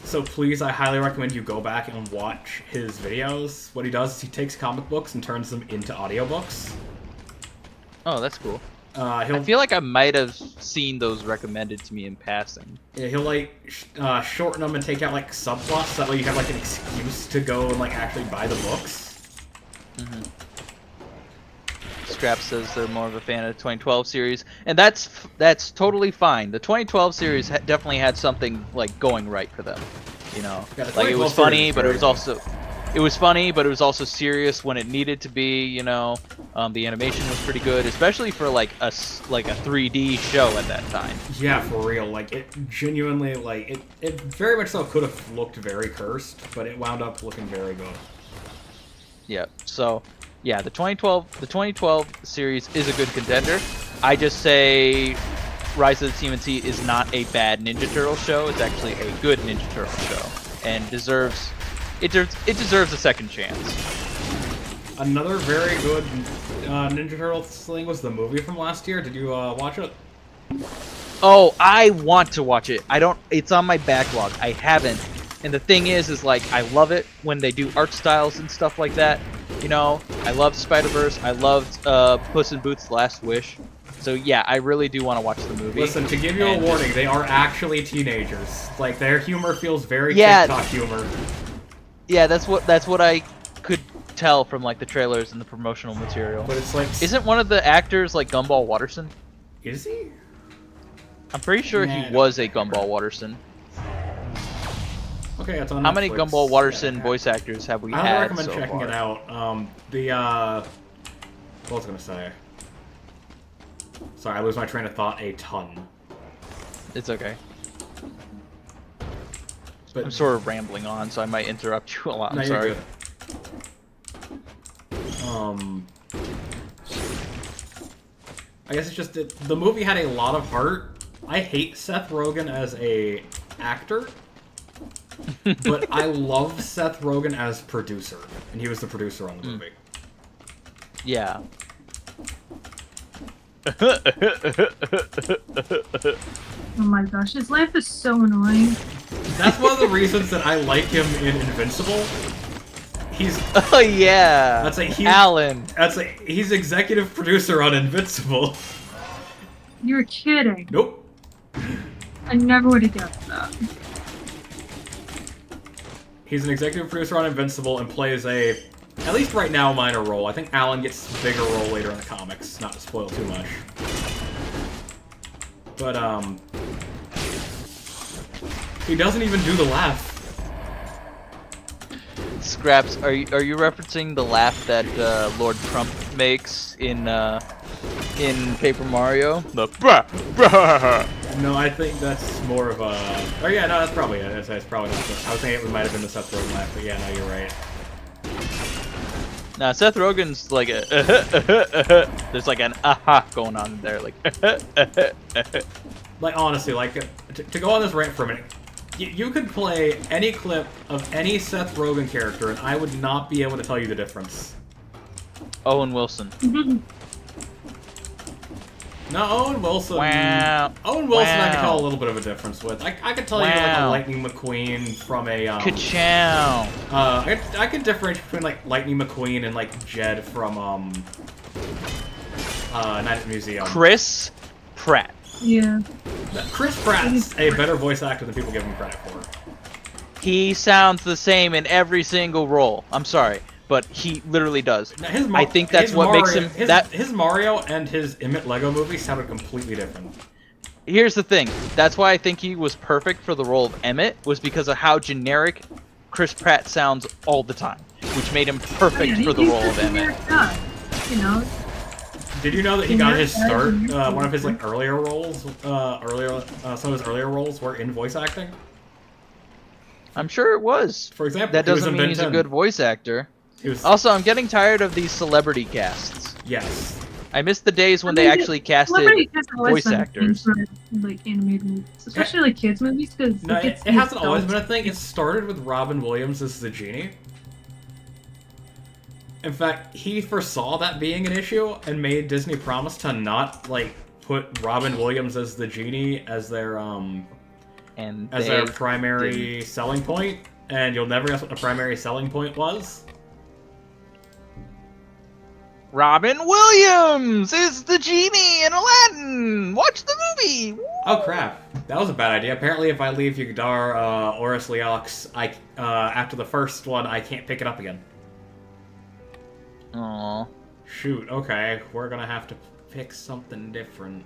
So please, I highly recommend you go back and watch his videos. What he does is he takes comic books and turns them into audiobooks. Oh, that's cool. He'll I feel like I might have seen those recommended to me in passing. Yeah, he'll like shorten them and take out like subplots. That way you have like an excuse to go and like actually buy the books. Scrap says they're more of a fan of the 2012 series, and that's totally fine. The 2012 series definitely had something like going right for them, you know. Yeah, the Like it 2012 was series funny, is but it very was good. also but it was also serious when it needed to be, you know. The animation was pretty good, especially for like a 3D show at that time. Yeah, for real. Like, it genuinely, like, it very much so could have looked very cursed, but it wound up looking very good. Yep. So, yeah, the 2012 series is a good contender. I just say Rise of the TMNT is not a bad Ninja Turtle show. It's actually a good Ninja Turtle show, and deserves a second chance. Another very good Ninja Turtles thing was the movie from last year. Did you watch it? Oh, I want to watch it. I don't. It's on my backlog. I haven't. And the thing is like I love it when they do art styles and stuff like that. You know, I loved Spider-Verse. I loved Puss in Boots: Last Wish. So yeah, I really do want to watch the movie. Listen, to give you a warning, they are actually teenagers. Like, their humor feels very Yeah. TikTok humor. Yeah, that's what I could tell from like the trailers and the promotional material. But it's like... Isn't one of the actors like Gumball Watterson? Is he? I'm pretty sure Nah, I he don't was a remember. Gumball Watterson. Okay, it's on How many Netflix. Gumball Watterson Yeah. voice actors have we I would had recommend so checking far? it out. What was I gonna say? Sorry, I lose my train of thought a ton. It's okay. But I'm sort of rambling on, so I might interrupt you a lot. I'm no, you're sorry. good. I guess it's just that the movie had a lot of heart. I hate Seth Rogen as a actor, but I love Seth Rogen as producer, and he was the producer on the movie. Yeah. Oh my gosh, his laugh is so annoying. That's one of the reasons that I like him in Invincible. He's Oh yeah. That's like Alan. he's executive producer on Invincible. You're kidding. Nope. I never would have guessed that. He's an executive producer on Invincible and plays a, at least right now, minor role. I think Alan gets a bigger role later in the comics, not to spoil too much. But, he doesn't even do the laugh. Scraps, are you referencing the laugh that Lord Trump makes in Paper Mario? The bruh, bruh. No, I think that's more of a... Oh yeah, no, that's probably it. That's probably not the... I was thinking it might have been the Seth Rogen laugh, but yeah, no, you're right. Now Seth Rogen's like a there's like an aha going on there, like Like, honestly, like, to go on this rant for a minute, you could play any clip of any Seth Rogen character, and I would not be able to tell you the difference. Owen Wilson. No, Owen Wilson. Wow. Owen Wilson, I Wow. could tell a little bit of a difference with. I could tell you like a Wow. Lightning McQueen from a Ka-chow. I could differentiate between like Lightning McQueen and like Jed from Night at the Museum. Chris Pratt. Yeah. Chris Pratt's a better voice actor than people give him credit for. He sounds the same in every single role. I'm sorry, but he literally does. Now, his I think that's his what makes Mario- him his Mario and his Emmett Lego movie sounded completely different. Here's the thing. That's why I think he was perfect for the role of Emmett, was because of how generic Chris Pratt sounds all the time, which made him perfect for the he's role just of a Emmett. generic guy, you know. Did you know that he got his Yeah, start? yeah. One of his like earlier roles, some of his earlier roles were in voice acting. I'm sure it was. For example, That he was doesn't in mean Ben he's a 10. good voice actor. He was, Also, I'm getting tired of these celebrity casts. yes. I miss the days when they actually casted Celebrity has always voice been a thing actors. for, like, animated movies, especially like kids movies, because No, it hasn't always been a thing. It started with Robin Williams as the genie. In fact, he foresaw that being an issue and made Disney promise to not like put Robin Williams as the genie as their And as they their primary didn't. selling point. And you'll never guess what the primary selling point was. Robin Williams is the genie in Aladdin. Watch the movie. Woo! Oh crap! That was a bad idea. Apparently, if I leave Yugdar Oris Leox, after the first one, I can't pick it up again. Aw. Shoot, okay. We're gonna have to pick something different.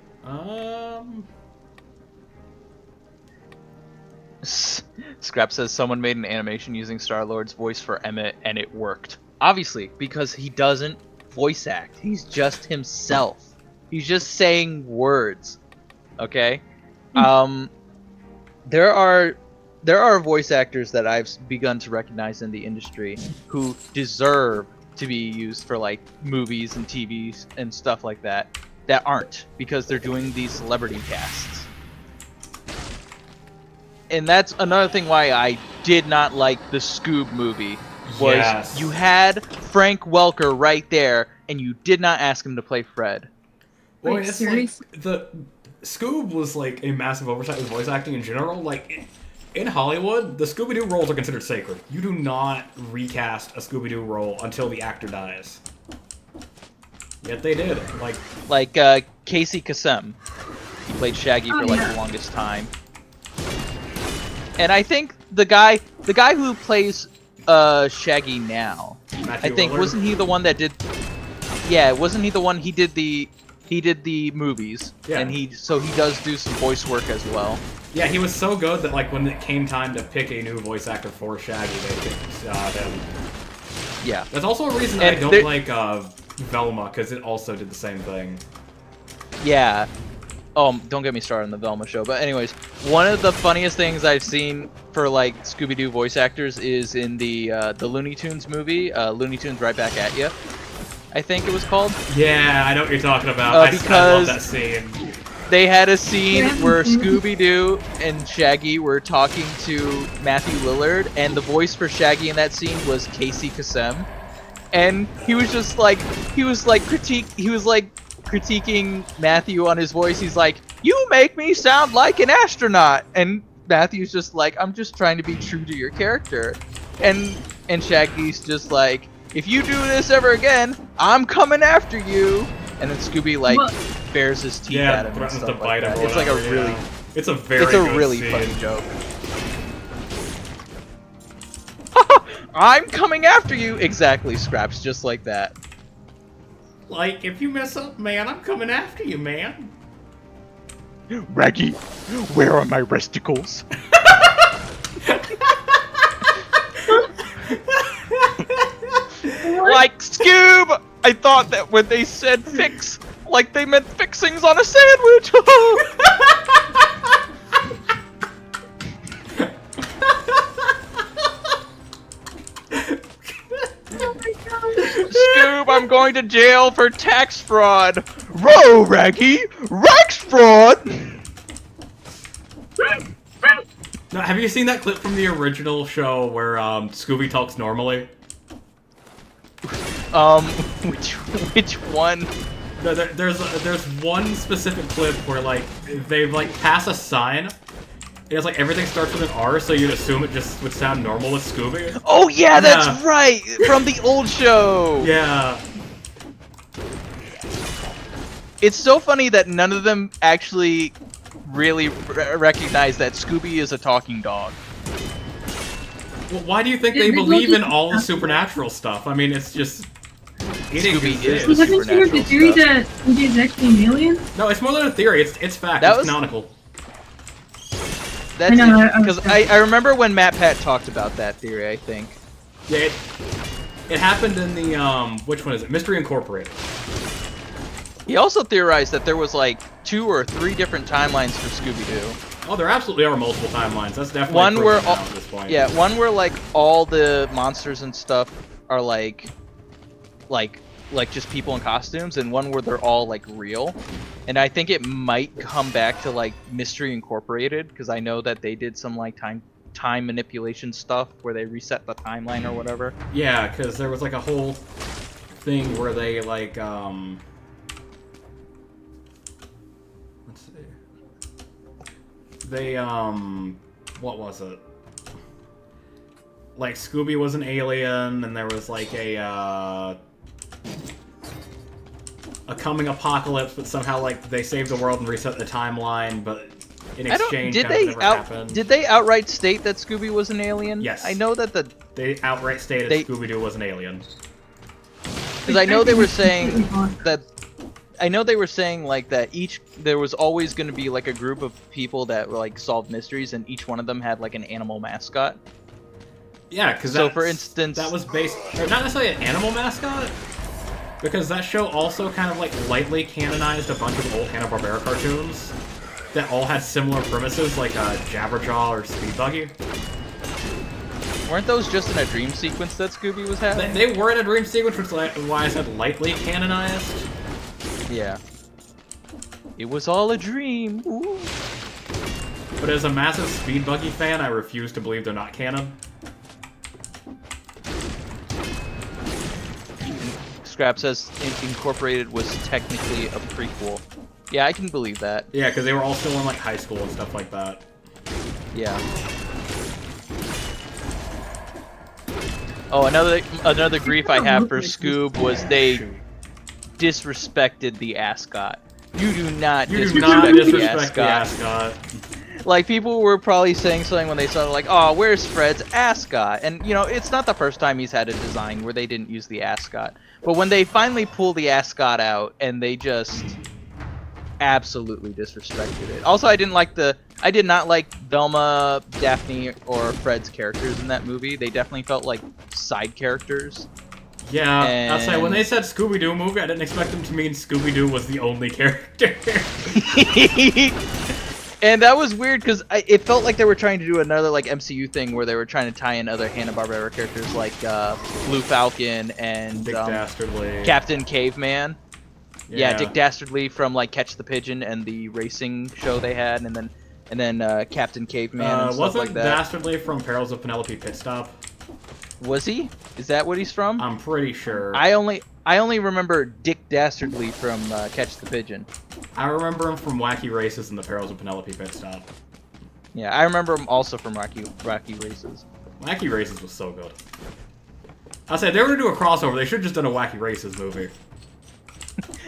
Scrap says someone made an animation using Star-Lord's voice for Emmett, and it worked. Obviously, because he doesn't voice act. He's just himself. He's just saying words. Okay? There are voice actors that I've begun to recognize in the industry who deserve to be used for like movies and TVs and stuff like that aren't, because they're doing these celebrity casts. And that's another thing why I did not like the Scoob movie. Was Yes. you had Frank Welker right there, and you did not ask him to play Fred. Well, Wait, it's seriously? like the Scoob was like a massive oversight with voice acting in general. Like in Hollywood, the Scooby-Doo roles are considered sacred. You do not recast a Scooby-Doo role until the actor dies. Yet they did. Like Casey Kasem. He played Shaggy for like the longest time. And I think the guy who plays Shaggy now, Matthew I think Lillard. wasn't he the one that did? Yeah, wasn't he the one? He did the movies, Yeah. and he does do some voice work as well. Yeah, he was so good that like when it came time to pick a new voice actor for Shaggy, they picked him. Yeah, That's also a reason And I don't there- like Velma, because it also did the same thing. yeah. Oh, don't get me started on the Velma show. But anyways, one of the funniest things I've seen for like Scooby-Doo voice actors is in the Looney Tunes movie, Looney Tunes Right Back at Ya, I think it was called. Yeah, I know what you're talking about. I love Because- that scene. They had a scene Yeah. where Scooby-Doo and Shaggy were talking to Matthew Lillard, and the voice for Shaggy in that scene was Casey Kasem. And he was critiquing Matthew on his voice. He's like, "You make me sound like an astronaut." And Matthew's just like, "I'm just trying to be true to your character." And Shaggy's just like, "If you do this ever again, I'm coming after you." And then Scooby like Well- bares his teeth Yeah, at him and threatens stuff to bite like him. that. or It's like a whatever, really, yeah. It's a very it's a good really scene. funny joke. I'm coming after you. Exactly, Scraps, just like that. Like, if you mess up, man, I'm coming after you, man. Raggy, where are my resticles? Like Scoob! I thought that when they said fix, like they meant fixings on a sandwich! Scoob, I'm going to jail for tax fraud! Row, Raggy! Rax fraud! Now, have you seen that clip from the original show where Scooby talks normally? Which one? No, there's one specific clip where like they like pass a sign. It's like everything starts with an R, so you'd assume it just would sound normal with Scooby. Oh yeah, that's Yeah. right! From the old show! Yeah. It's so funny that none of them actually really recognize that Scooby is a talking dog. Well, why do you think Yeah, they they believe in look- all the supernatural stuff? I mean, it's just it Scooby exists. is- Haven't you heard the supernatural theory stuff. that Scooby is actually an alien? No, it's more than a theory. It's fact. That It's was- canonical. That's I know, because I remember when Matt Pat talked about that theory. I think Yeah, it happened in the which one is it? Mystery Incorporated. he also theorized that there was like 2 or 3 different timelines for Scooby-Doo. Oh, there absolutely are multiple timelines. That's definitely One proven where now all, at this point. yeah, one where like all the monsters and stuff are like just people in costumes, and one where they're all like real. And I think it might come back to like Mystery Incorporated, because I know that they did some like time manipulation stuff where they reset the timeline or whatever. Yeah, because there was like a whole thing where they like let's see. They what was it? Like Scooby was an alien, and there was like a coming apocalypse, but somehow like they saved the world and reset the timeline, but in exchange Did kind of they never happened. did they outright state that Scooby was an alien? Yes. I know that They outright stated They- Scooby-Doo was an alien. Because I know they were saying that. I know they were saying like that there was always going to be like a group of people that like solved mysteries, and each one of them had like an animal mascot. Yeah, because so for instance, that was based, or not necessarily an animal mascot, because that show also kind of like lightly canonized a bunch of old Hanna-Barbera cartoons that all had similar premises, like Jabberjaw or Speed Buggy. Weren't those just in a dream sequence that Scooby was having? They were in a dream sequence, which is why I said lightly canonized. Yeah. It was all a dream. Ooh. But as a massive Speed Buggy fan, I refuse to believe they're not canon. Scrap says Incorporated was technically a prequel. Yeah, I can believe that. Yeah, because they were all still in like high school and stuff like that. Yeah. Oh, another grief I have for Scoob was they disrespected the ascot. You do not disrespect the ascot. Like, people were probably saying something when they saw it, like, oh, where's Fred's ascot? And, you know, it's not the first time he's had a design where they didn't use the ascot. But when they finally pull the ascot out and they just absolutely disrespected it. Also, I did not like Velma, Daphne, or Fred's characters in that movie. They definitely felt like side characters. Yeah, I'll say, when they said Scooby-Doo movie, I didn't expect them to mean Scooby-Doo was the only character. And that was weird, because it felt like they were trying to do another like MCU thing where they were trying to tie in other Hanna-Barbera characters like Blue Falcon and Dick Dastardly. Captain Caveman. Yeah, Dick Dastardly from like Catch the Pigeon and the racing show they had, and then Captain Caveman and stuff like that. Wasn't Dastardly from Perils of Penelope Pitstop? Was he? Is that what he's from? I'm pretty sure. I only remember Dick Dastardly from Catch the Pigeon. I remember him from Wacky Races and the Perils of Penelope Pitstop. Yeah, I remember him also from Rocky Races. Wacky Races was so good. I'll say, if they were to do a crossover, they should have just done a Wacky Races movie.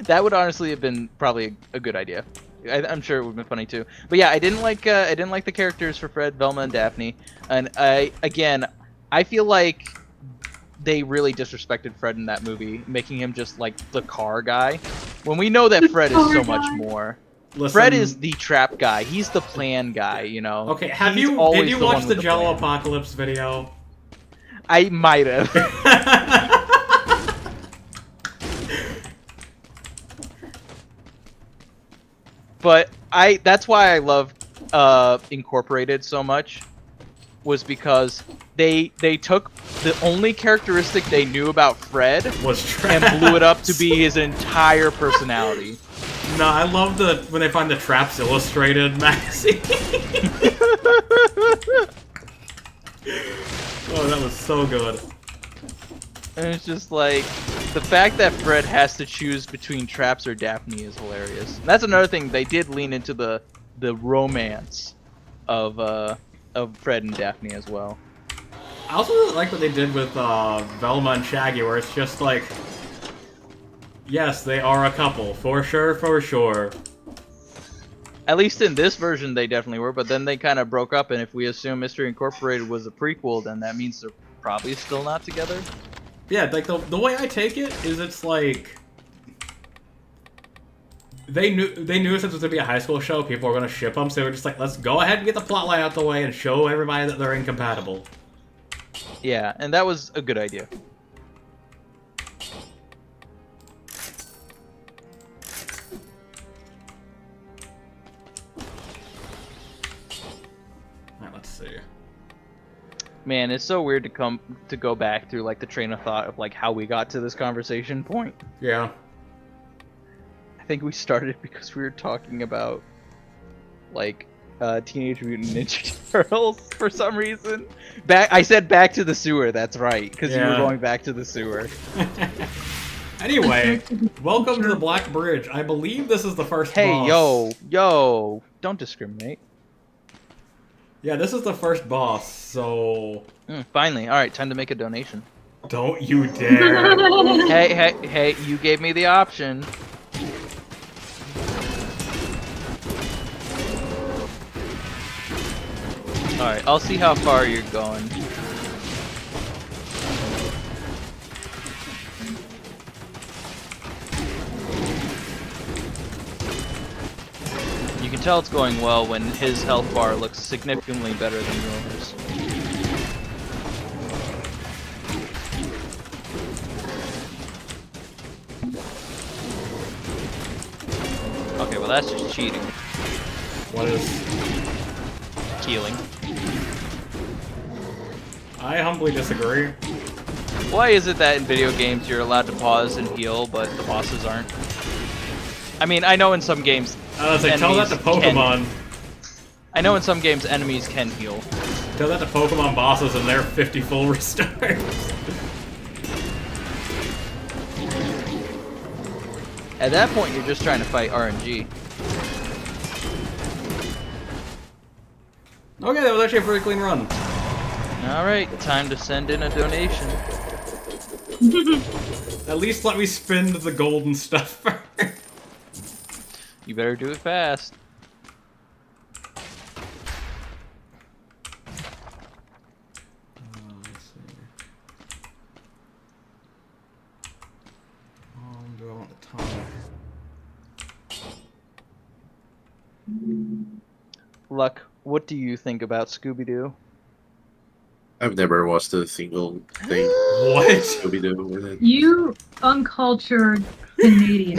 That would honestly have been probably a good idea. I'm sure it would have been funny too. But yeah, I didn't like the characters for Fred, Velma, and Daphne. And I feel like they really disrespected Fred in that movie, making him just like the car guy. When we know that Fred is so much more. Listen, Fred is the trap guy. He's the plan guy, you know. Okay, did you watch the Jello Apocalypse video? I might have. But that's why I love Incorporated so much, was because they took the only characteristic they knew about Fred and blew it up to be his entire personality. No, I love when they find the Traps Illustrated magazine. Oh, that was so good. And it's just like, the fact that Fred has to choose between Traps or Daphne is hilarious. And that's another thing, they did lean into the romance of Fred and Daphne as well. I also really like what they did with Velma and Shaggy, where it's just like, yes, they are a couple, for sure, for sure. At least in this version they definitely were, but then they kind of broke up, and if we assume Mystery Incorporated was a prequel, then that means they're probably still not together. Yeah, like the way I take it is, it's like they knew since it was gonna be a high school show, people were gonna ship them, so they were just like, let's go ahead and get the plotline out the way and show everybody that they're incompatible. Yeah, and that was a good idea. Alright, let's see. Man, it's so weird to go back through like the train of thought of like how we got to this conversation point. Yeah. I think we started because we were talking about like Teenage Mutant Ninja Turtles for some reason. I said back to the sewer. That's right, because you were going back to the sewer. Anyway, welcome to the Black Bridge. I believe this is the first boss. Hey, yo, don't discriminate. Yeah, this is the first boss, so... Finally. Alright, time to make a donation. Don't you dare. Hey, you gave me the option. Alright, I'll see how far you're going. can tell it's going well when his health bar looks significantly better than yours. Okay, well that's just cheating. What is? Healing. I humbly disagree. Why is it that in video games you're allowed to pause and heal, but the bosses aren't? I mean, I know in some games. I was like, tell that to Pokemon. I know in some games enemies can heal. Tell that to Pokemon bosses and they're 50 full restores. At that point, you're just trying to fight RNG. Okay, that was actually a pretty clean run. Alright, time to send in a donation. At least let me spend the golden stuff. You better do it fast. Let's see. Do I want the tonic? Luck, what do you think about Scooby-Doo? I've never watched a single thing What? Scooby-Doo with it. You uncultured Canadian.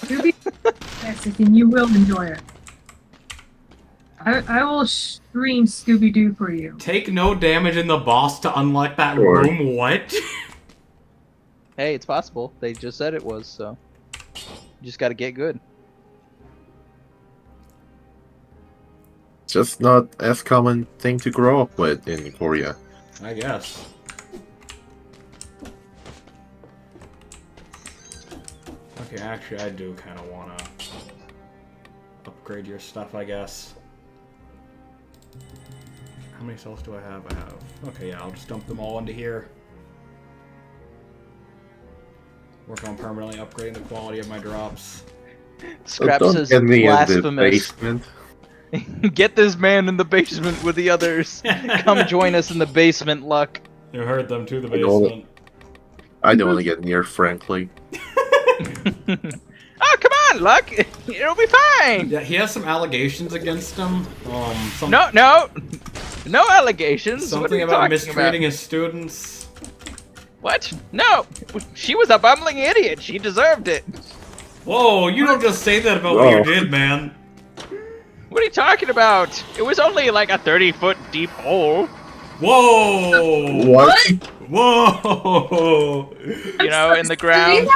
You'll be fantastic and you will enjoy it. I will stream Scooby-Doo for you. Take no damage in the boss to unlock that Sure. room? What? Hey, it's possible. They just said it was, so... You just gotta get good. Just not as common thing to grow up with in Korea. I guess. Okay, actually, I do kind of want to upgrade your stuff, I guess. How many cells do I have? I have... Okay, yeah, I'll just dump them all into here. Work on permanently upgrading the quality of my drops. Scrap Don't says get me in the blasphemous. basement. Get this man in the basement with the others. Come join us in the basement, Luck. You heard them to the I don't- basement. I don't want to get near Frankly. Oh, come on, Luck. It'll be fine. Yeah, he has some allegations against him. Some, No allegations. What are something you about talking mistreating about? his students. What? No. She was a bumbling idiot. She deserved it. Whoa, you don't just say that about what you Whoa. did, man. What are you talking about? It was only like a 30-foot deep hole. Whoa! What? Whoa! You know, in the ground.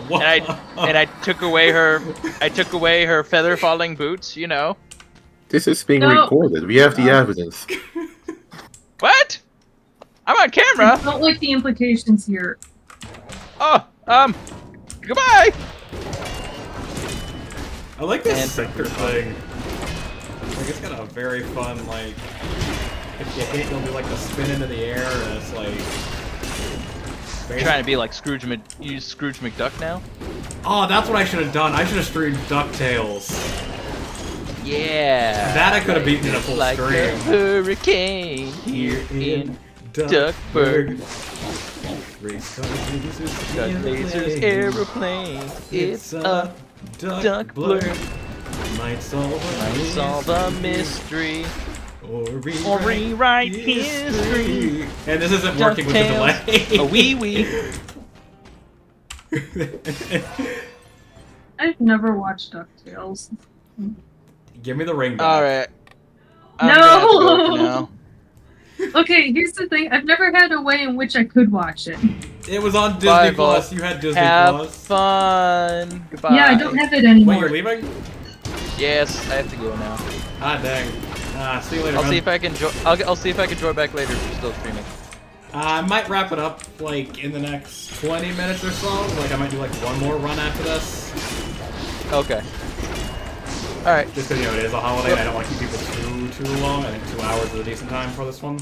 What? And I took away her feather falling boots, you know. This is being No. recorded. We have the evidence. What? I'm on camera. I don't like the implications here. Oh, goodbye. I like this And- sector thing. Like, it's got a very fun, like, if you hit, you'll do like the spin into the air, and it's like. Trying to be like Scrooge McDuck now? Oh, that's what I should have done. I should have streamed DuckTales. Yeah. That I could have beaten in a full like stream. a hurricane here in Duckburg. Duck Lasers aeroplane. It's a duck blur. Might solve a mystery. or Or rewrite history. And this isn't working with the delay. A wee wee. I've never watched DuckTales. Give me the ring back. Alright. No! Okay, here's the thing. I've never had a way in which I could watch it. It was on Disney Bye, Plus. boss. You had Disney Have Plus. fun. Goodbye. Yeah, I don't have it Wait, anymore. you're leaving? Yes, I have to go now. Ah, dang. See you later, I'll man. see if I can join. I'll see if I can join back later if you're still streaming. I might wrap it up, like, in the next 20 minutes or so. Like, I might do, like, one more run after this. Okay. Alright. Just because, you know, it is a holiday, and I don't want to keep people too long. I think 2 hours is a decent time for this one.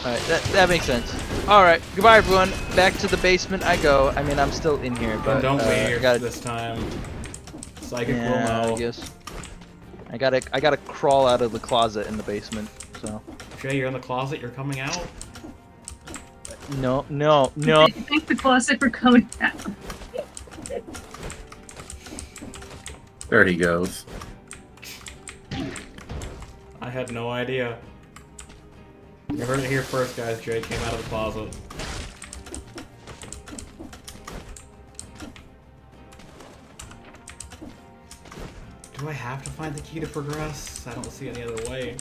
Alright, that makes sense. Alright, goodbye everyone. Back to the basement I go. I mean, I'm still in here, but And don't leave I gotta, this time. Psychic will yeah, know. I guess. I gotta crawl out of the closet in the basement, so. Jay, you're in the closet, you're coming out? No, no, no. Thank the closet for coming down. There he goes. I had no idea. You heard it here first, guys. Jay came out of the closet. Do I have to find the key to progress? I don't see any other way.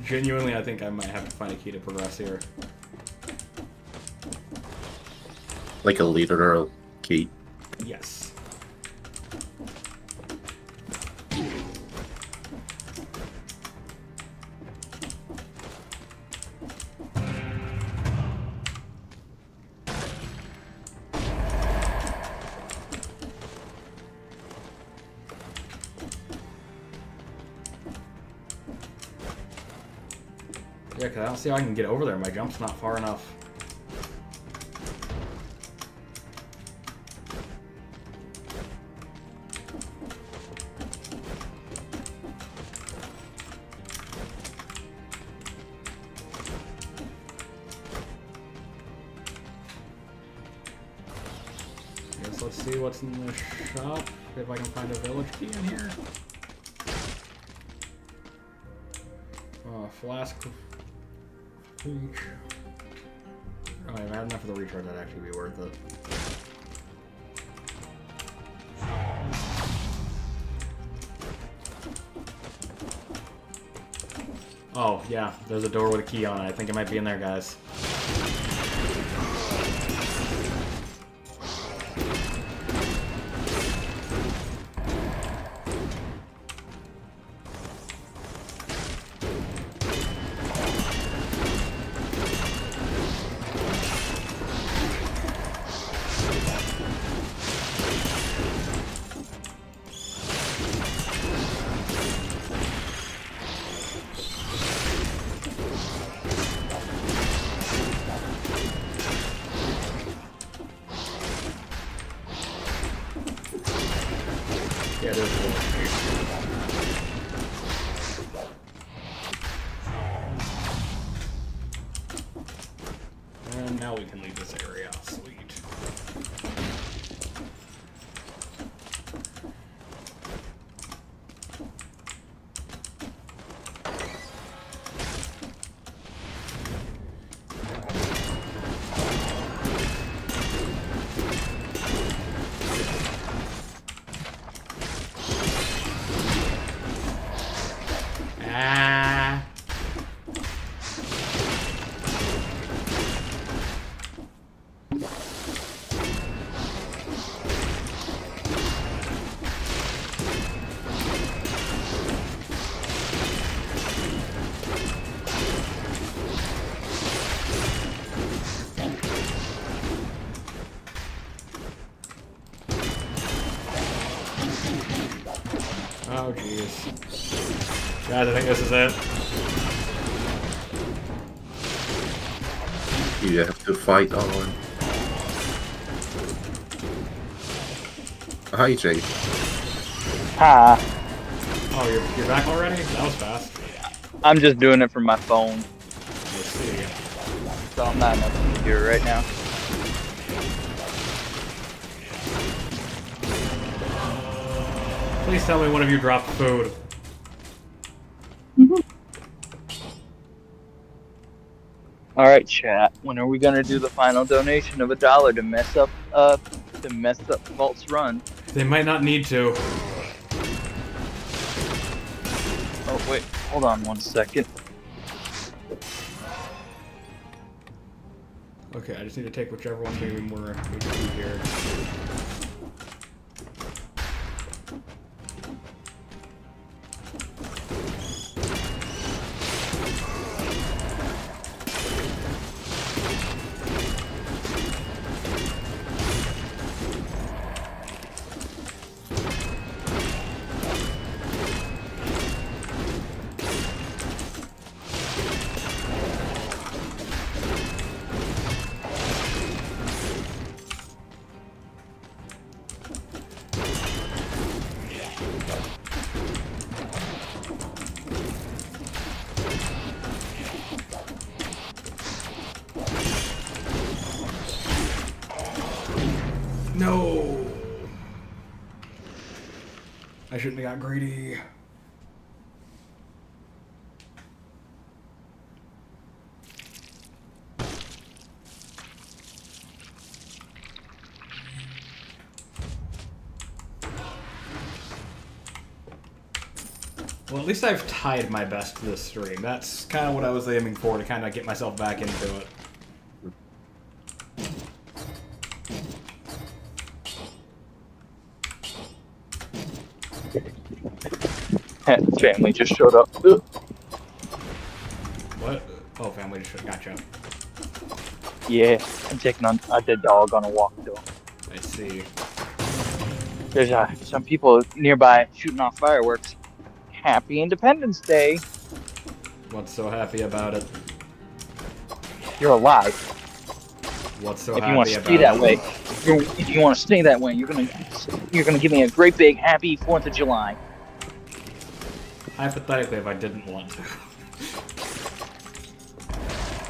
Genuinely, I think I might have to find a key to progress here. Like a literal key. Yes. Yeah, because I don't see how I can get over there. My jump's not far enough. Guess let's see what's in the shop. If I can find a village key in here. Flask of reach. Oh, if I had enough of the recharge, that'd actually be worth it. Oh, yeah, there's a door with a key on it. I think it might be in there, guys. Yeah, there's a village key. And now we can leave this area. Sweet. Ah. Oh, jeez. Guys, I think this is it. You have to fight on. Hi, Jay. Ha! Oh, you're back already? That was fast. I'm just doing it from my phone, Let's see. so I'm not in a computer right now. Please tell me one of you dropped food. Alright, chat. When are we gonna do the final donation of $1 to mess up Vault's run? They might not need to. Oh wait, hold on one second. Okay, I just need to take whichever one's gonna be more HP here. I shouldn't have got greedy. Well, at least I've tied my best this stream. That's kind of what I was aiming for, to kind of get myself back into it. Family just showed up. Ugh. What? Oh, family just gotcha. Yeah, I'm taking on a dead dog on a walk though. I see. There's some people nearby shooting off fireworks. Happy Independence Day. What's so happy about it? You're alive. What's so If happy you want to about stay that it? way, if you want to stay that way, you're gonna give me a great big happy 4th of July. Hypothetically, if I didn't want to.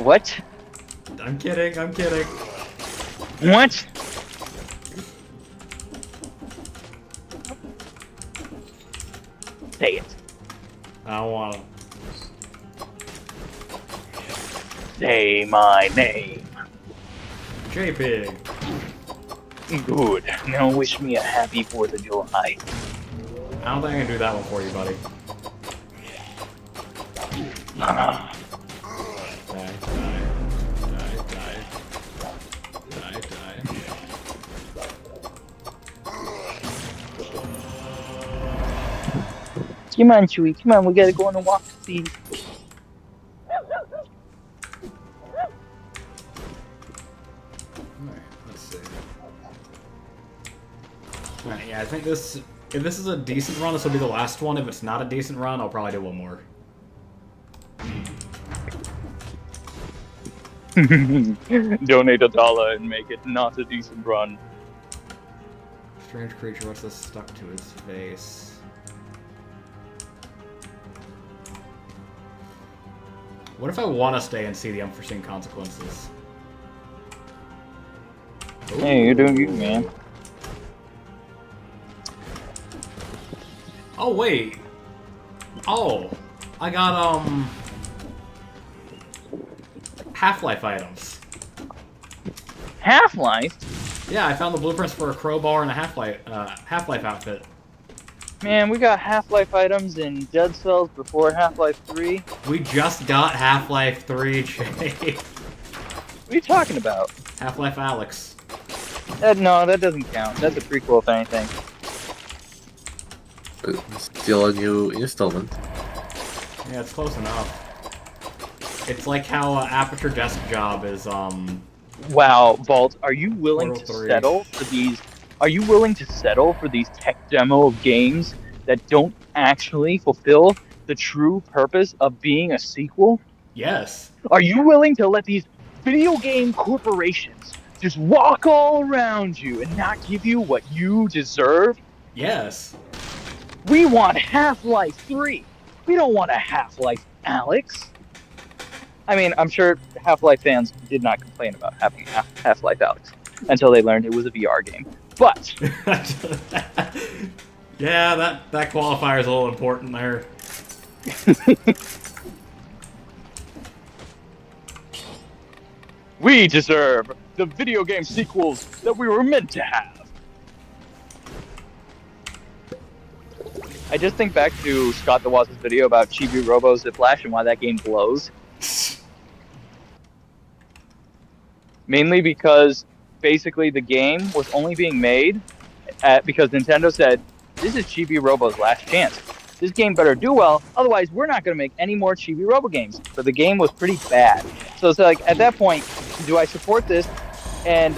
What? I'm kidding, I'm kidding. What? Say it. I don't want to. Say my name. J-Pig. Good. Now wish me a happy 4th of July. I don't think I can do that one for you, buddy. Ah. Die, die, die, die, die. Come on, Chewie. Come on, we gotta go on a walk to see. Alright, let's see. Alright, yeah, I think this... If this is a decent run, this will be the last one. If it's not a decent run, I'll probably do one more. Donate $1 and make it not a decent run. Strange creature, what's this stuck to his face? What if I want to stay and see the unforeseen consequences? Hey, you're doing good, man. Oh, wait. Oh. I got, Half-Life items. Half-Life? Yeah, I found the blueprints for a crowbar and a Half-Life outfit. Man, we got Half-Life items in Dead Cells before Half-Life 3. We just got Half-Life 3, Jay. What are you talking about? Half-Life Alyx. No, that doesn't count. That's a prequel, if anything. Still a new installment. Yeah, it's close enough. It's like how Aperture Desk Job is, Wow, Vault, are you willing Portal to 3. settle for these? Are you willing to settle for these tech demo of games that don't actually fulfill the true purpose of being a sequel? Yes. Are you willing to let these video game corporations just walk all around you and not give you what you deserve? Yes. We want Half-Life 3. We don't want a Half-Life Alyx. I mean, I'm sure Half-Life fans did not complain about having Half-Life Alyx until they learned it was a VR game. But yeah, that qualifier is a little important there. we deserve the video game sequels that we were meant to have. I just think back to Scott DeWaz's video about Chibi Robo Ziplash and why that game blows. Mainly because basically the game was only being made because Nintendo said, this is Chibi Robo's last chance. This game better do well, otherwise we're not going to make any more Chibi Robo games. But the game was pretty bad. So it's like, at that point, do I support this and,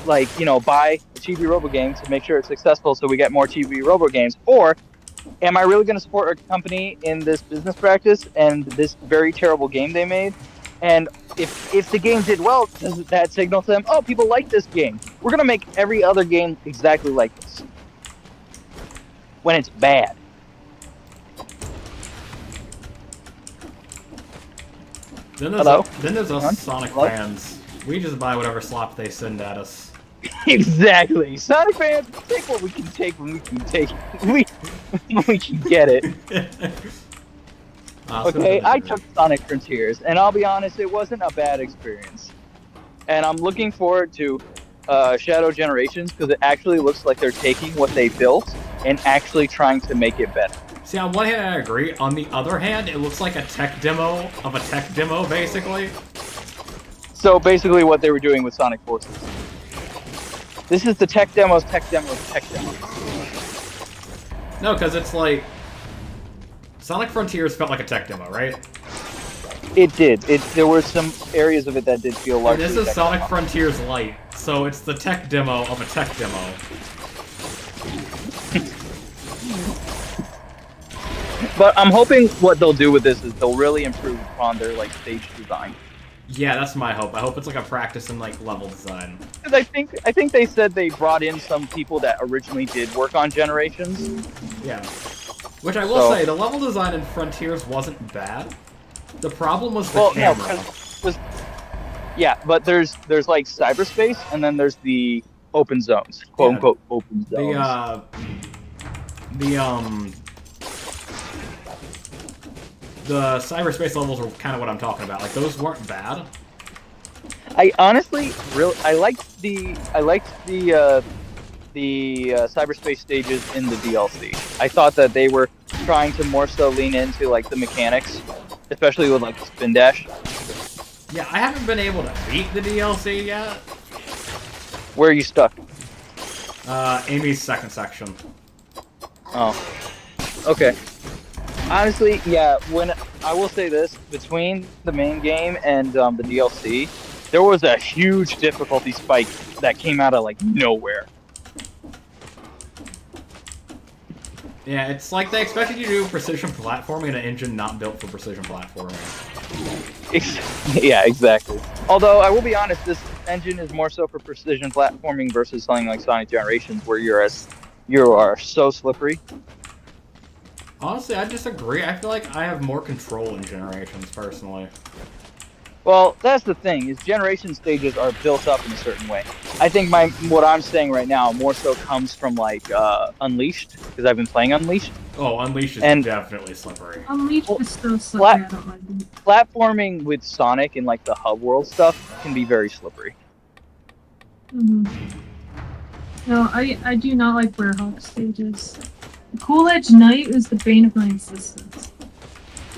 like, you know, buy a Chibi Robo game to make sure it's successful so we get more Chibi Robo games? Or am I really going to support a company in this business practice and this very terrible game they made? And if the game did well, does that signal to them, oh, people like this game. We're going to make every other game exactly like this. When it's bad. Then there's Hello? Then there's us Huh? Sonic Hello? fans. We just buy whatever slop they send at us. Exactly. Sonic fans, take what we can take when we can take it. When we can get it. Okay, I took Sonic Frontiers, and I'll be honest, it wasn't a bad experience. And I'm looking forward to Shadow Generations because it actually looks like they're taking what they built and actually trying to make it better. See, on one hand, I agree. On the other hand, it looks like a tech demo of a tech demo, basically. So basically, what they were doing with Sonic Forces. This is the tech demos, tech demos, tech demos. No, because it's like Sonic Frontiers felt like a tech demo, right? It did. There were some areas of it that did feel And largely. this is tech Sonic demo. Frontiers Lite, so it's the tech demo of a tech demo. But I'm hoping what they'll do with this is they'll really improve upon their like stage design. Yeah, that's my hope. I hope it's like a practice in like level design. Because I think they said they brought in some people that originally did work on Generations. Yeah. Which I will say, the level design in Frontiers wasn't bad. The problem was the camera. Yeah, but there's like cyberspace and then there's the open zones, quote unquote open zones. The cyberspace levels were kind of what I'm talking about. Like those weren't bad. I honestly I liked the cyberspace stages in the DLC. I thought that they were trying to more so lean into like the mechanics, especially with like spin dash. Yeah, I haven't been able to beat the DLC yet. Where are you stuck? Amy's second section. Oh, okay. Honestly, yeah. When I will say this, between the main game and the DLC, there was a huge difficulty spike that came out of like nowhere. Yeah, it's like they expected you to do precision platforming in an engine not built for precision platforming. Yeah, exactly. Although I will be honest, this engine is more so for precision platforming versus something like Sonic Generations, where you are so slippery. Honestly, I disagree. I feel like I have more control in Generations, personally. Well, that's the thing, is generation stages are built up in a certain way. I think what I'm saying right now more so comes from like Unleashed, because I've been playing Unleashed. Oh, Unleashed is definitely slippery. Unleashed is still slippery. I don't like it. Platforming with Sonic and like the hub world stuff can be very slippery. No, I do not like warehouse stages. Cool Edge Knight is the bane of my existence.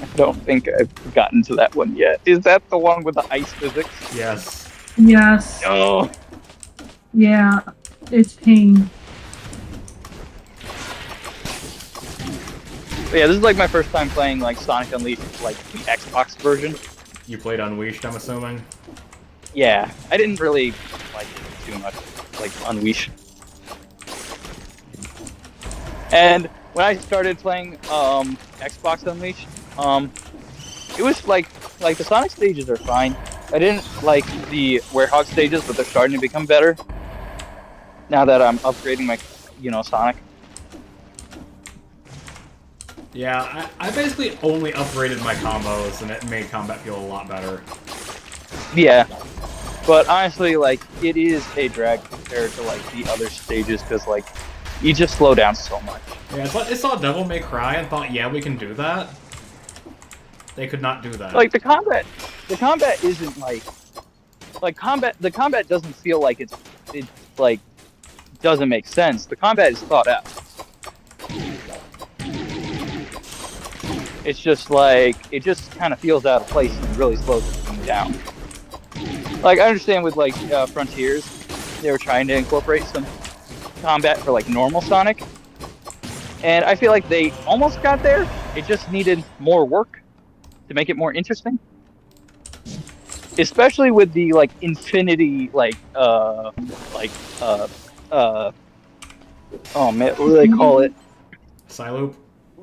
I don't think I've gotten to that one yet. Is that the one with the ice physics? Yes. Yes. Oh. Yeah, it's pain. But yeah, this is like my first time playing like Sonic Unleashed, like the Xbox version. You played Unleashed, I'm assuming? Yeah, I didn't really like it too much, like Unleashed. And when I started playing Xbox Unleashed, it was like the Sonic stages are fine. I didn't like the Werehog stages, but they're starting to become better now that I'm upgrading my, Sonic. Yeah, I basically only upgraded my combos, and it made combat feel a lot better. Yeah, but honestly, like, it is a drag compared to like the other stages because like you just slow down so much. Yeah, I saw Devil May Cry and thought, yeah, we can do that. They could not do that. Like the combat isn't the combat doesn't feel like it like doesn't make sense. The combat is thought out. It's just like it just kind of feels out of place and really slows everything down. Like I understand with like Frontiers, they were trying to incorporate some combat for like normal Sonic, and I feel like they almost got there. It just needed more work to make it more interesting, especially with the like infinity oh man, what do they call it? Psyloop?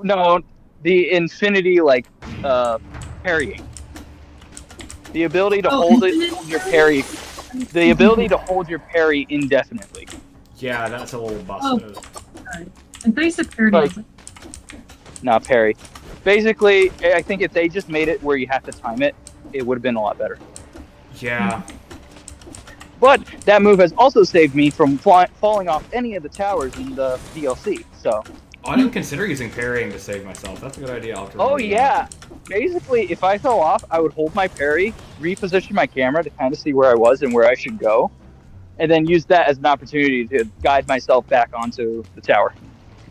No, the infinity parrying. The ability to hold your parry. The ability to hold your parry indefinitely. Yeah, that's a little busted. And basic parry. Not parry. Basically, I think if they just made it where you have to time it, it would have been a lot better. Yeah. But that move has also saved me from falling off any of the towers in the DLC. So. Oh, I didn't consider using parrying to save myself. That's a good idea. I'll have to Oh remember yeah. Basically, if I fell off, I would hold my parry, reposition my camera to kind of see where I was and where I should go, and then use that as an opportunity to guide myself back onto the tower.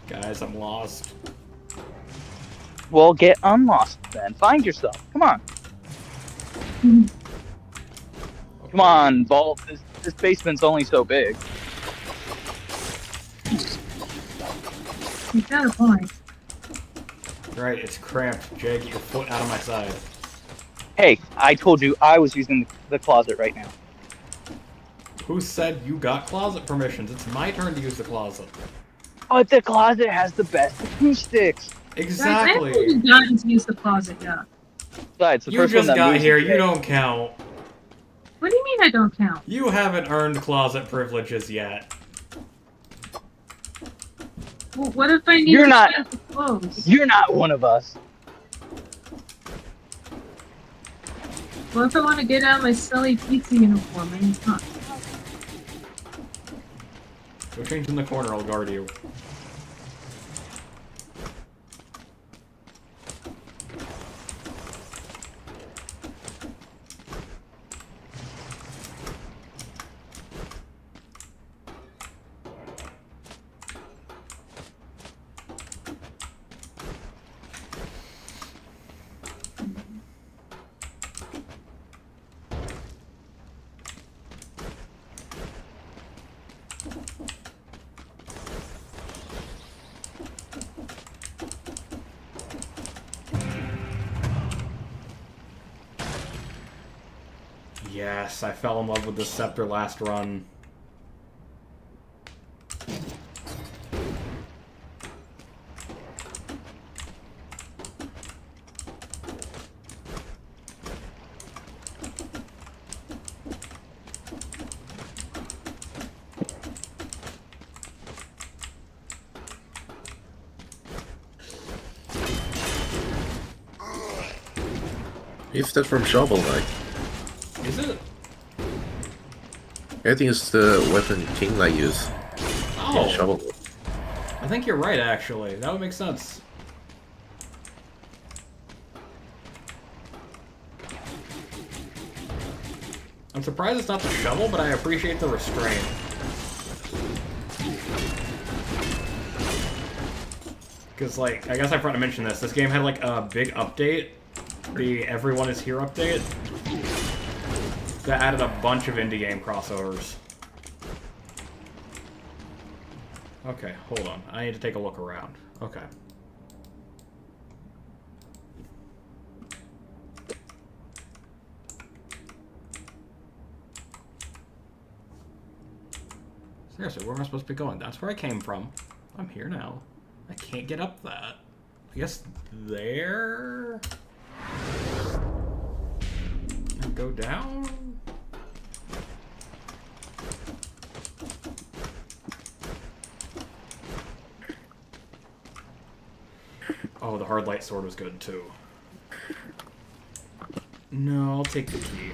that. Guys, I'm lost. Well, get unlost then. Find yourself. Come on. Come on, Vault. This basement's only so big. You got a point. Right, it's cramped. Jay, get your foot out of my side. Hey, I told you I was using the closet right now. Who said you got closet permissions? It's my turn to use the closet. But the closet has the best acoustics. Exactly. Guys, I haven't gotten to use the closet yet. Besides, the You first one just that got moves here. is You big. don't count. What do you mean I don't count? You haven't earned closet privileges yet. Well, what if I need You're to not- change the clothes? You're not one of us. What if I want to get out of my silly pizza uniform and it's not? Go change in the corner. I'll guard you. Yes, I fell in love with the scepter last run. Is that from Shovel Knight? Is it? I think it's the weapon King Knight use Oh, in Shovel Knight. I think you're right, actually. That would make sense. I'm surprised it's not the shovel, but I appreciate the restraint. Because, like, I guess I forgot to mention this. This game had, like, a big update. The Everyone is Here update. That added a bunch of indie game crossovers. Okay, hold on. I need to take a look around. Okay. Seriously, where am I supposed to be going? That's where I came from. I'm here now. I can't get up that. I guess there? And go down? Oh, the hard light sword was good too. No, I'll take the key.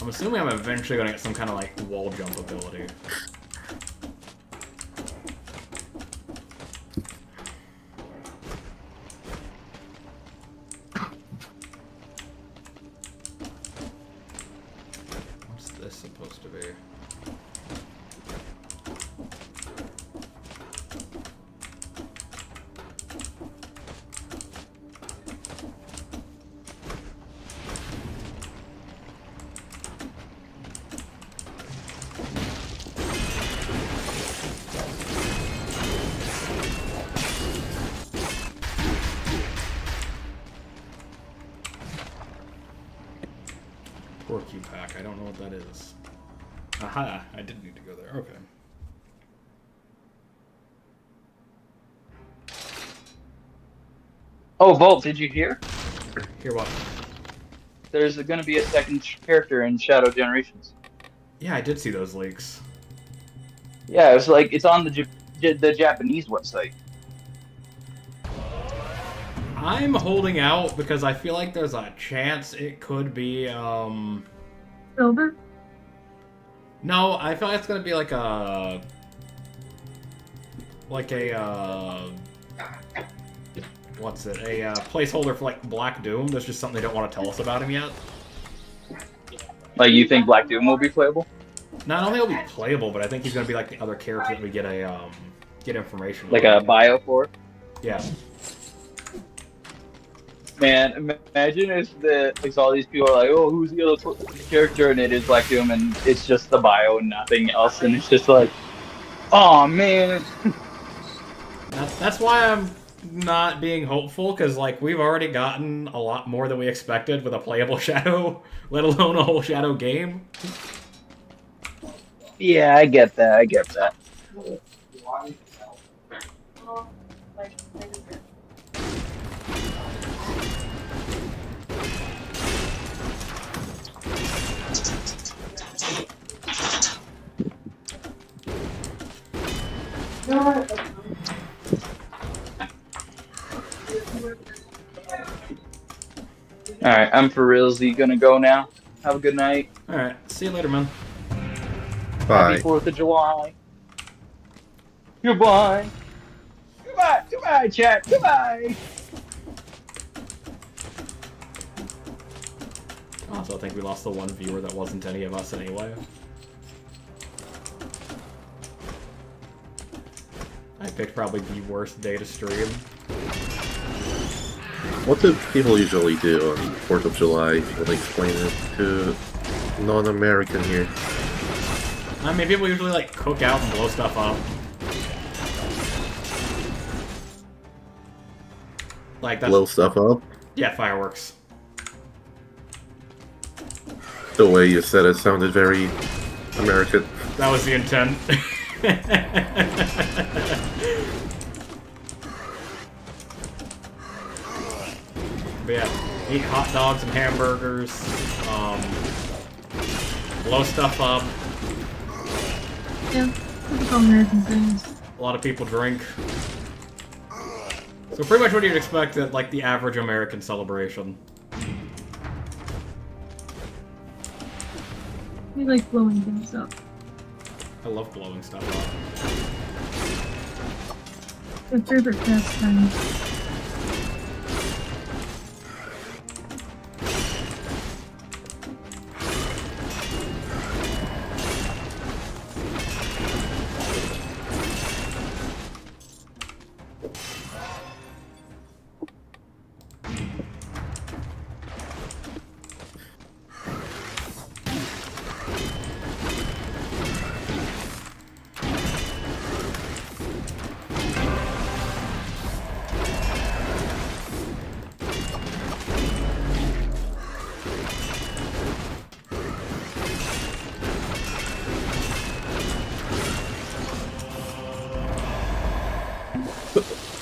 I'm assuming I'm eventually gonna get some kind of like wall jump ability. What's this supposed to be? Porcupine pack. I don't know what that is. Aha! I did need to go there. Okay. Oh, Volt, did you hear? Here, what? There's going to be a second character in Shadow Generations. Yeah, I did see those leaks. Yeah, it was like it's on the Japanese website. I'm holding out because I feel like there's a chance it could be, Silver? No, I feel like it's gonna be like a... What's it? A placeholder for, like, Black Doom. There's just something they don't want to tell us about him yet. Like, you think Black Doom will be playable? No, I don't think it'll be playable, but I think he's gonna be like the other character that we get get information Like on. a bio for? Yeah. Man, imagine if all these people are like, oh, who's the other character, and it is Black Doom, and it's just the bio and nothing else, and it's just like, oh man. That's why I'm not being hopeful, because like we've already gotten a lot more than we expected with a playable Shadow, let alone a whole Shadow game. Yeah, I get that. Alright, I'm for realsy gonna go now. Have a good night. Alright, see you later, man. Bye. Happy 4th of July. Goodbye. Goodbye, chat. Goodbye. Also, I think we lost the one viewer that wasn't any of us anyway. I picked probably the worst day to stream. What do people usually do on 4th of July? If you want to explain it to non-American here. I mean, people usually like cook out and blow stuff up. Like that's Blow stuff up? yeah, fireworks. The way you said it sounded very American. That was the intent. But yeah, eat hot dogs and hamburgers, blow stuff up. Yeah, typical American things. A lot of people drink. So pretty much what you'd expect at like the average American celebration. We like blowing things up. I love blowing stuff up. My favorite pastime.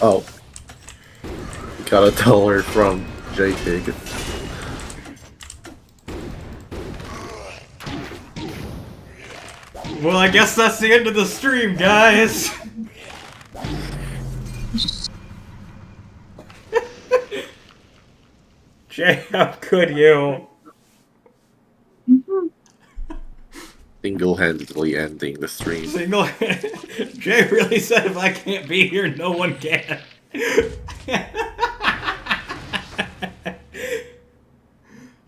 Oh. Got $1 from JPig. Well, I guess that's the end of the stream, guys. Jay, how could you? Single-handedly ending the stream. Single. Jay really said if I can't be here, no one can.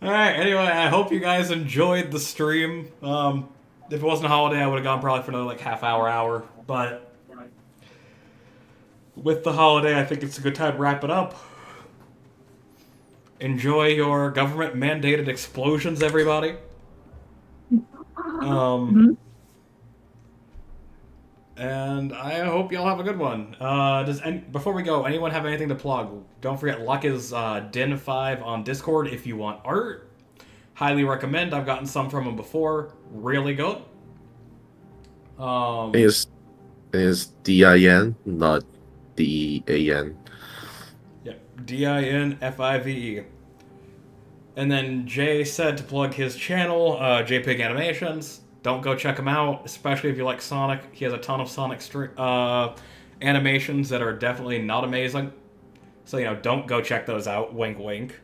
Alright, anyway, I hope you guys enjoyed the stream. If it wasn't a holiday, I would have gone probably for another like hour. But with the holiday, I think it's a good time to wrap it up. Enjoy your government-mandated explosions, everybody. And I hope y'all have a good one. Before we go, anyone have anything to plug? Don't forget, Luck is Den 5 on Discord if you want art. Highly recommend. I've gotten some from him before. Really good. It is DIN, not DEAN. Yep, DINFIVE. And then Jay said to plug his channel, JPig Animations. Don't go check him out, especially if you like Sonic. He has a ton of Sonic animations that are definitely not amazing. So, don't go check those out. Wink, wink.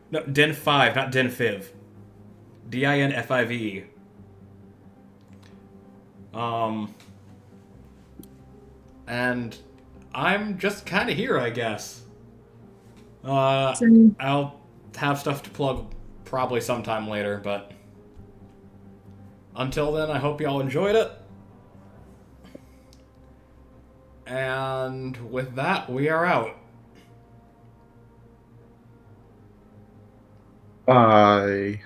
No, Din 5, not Din Fiv. DINFIVE. And I'm just kind of here, I guess. So, I'll have stuff to plug probably sometime later, but until then, I hope y'all enjoyed it. And with that, we are out. Bye.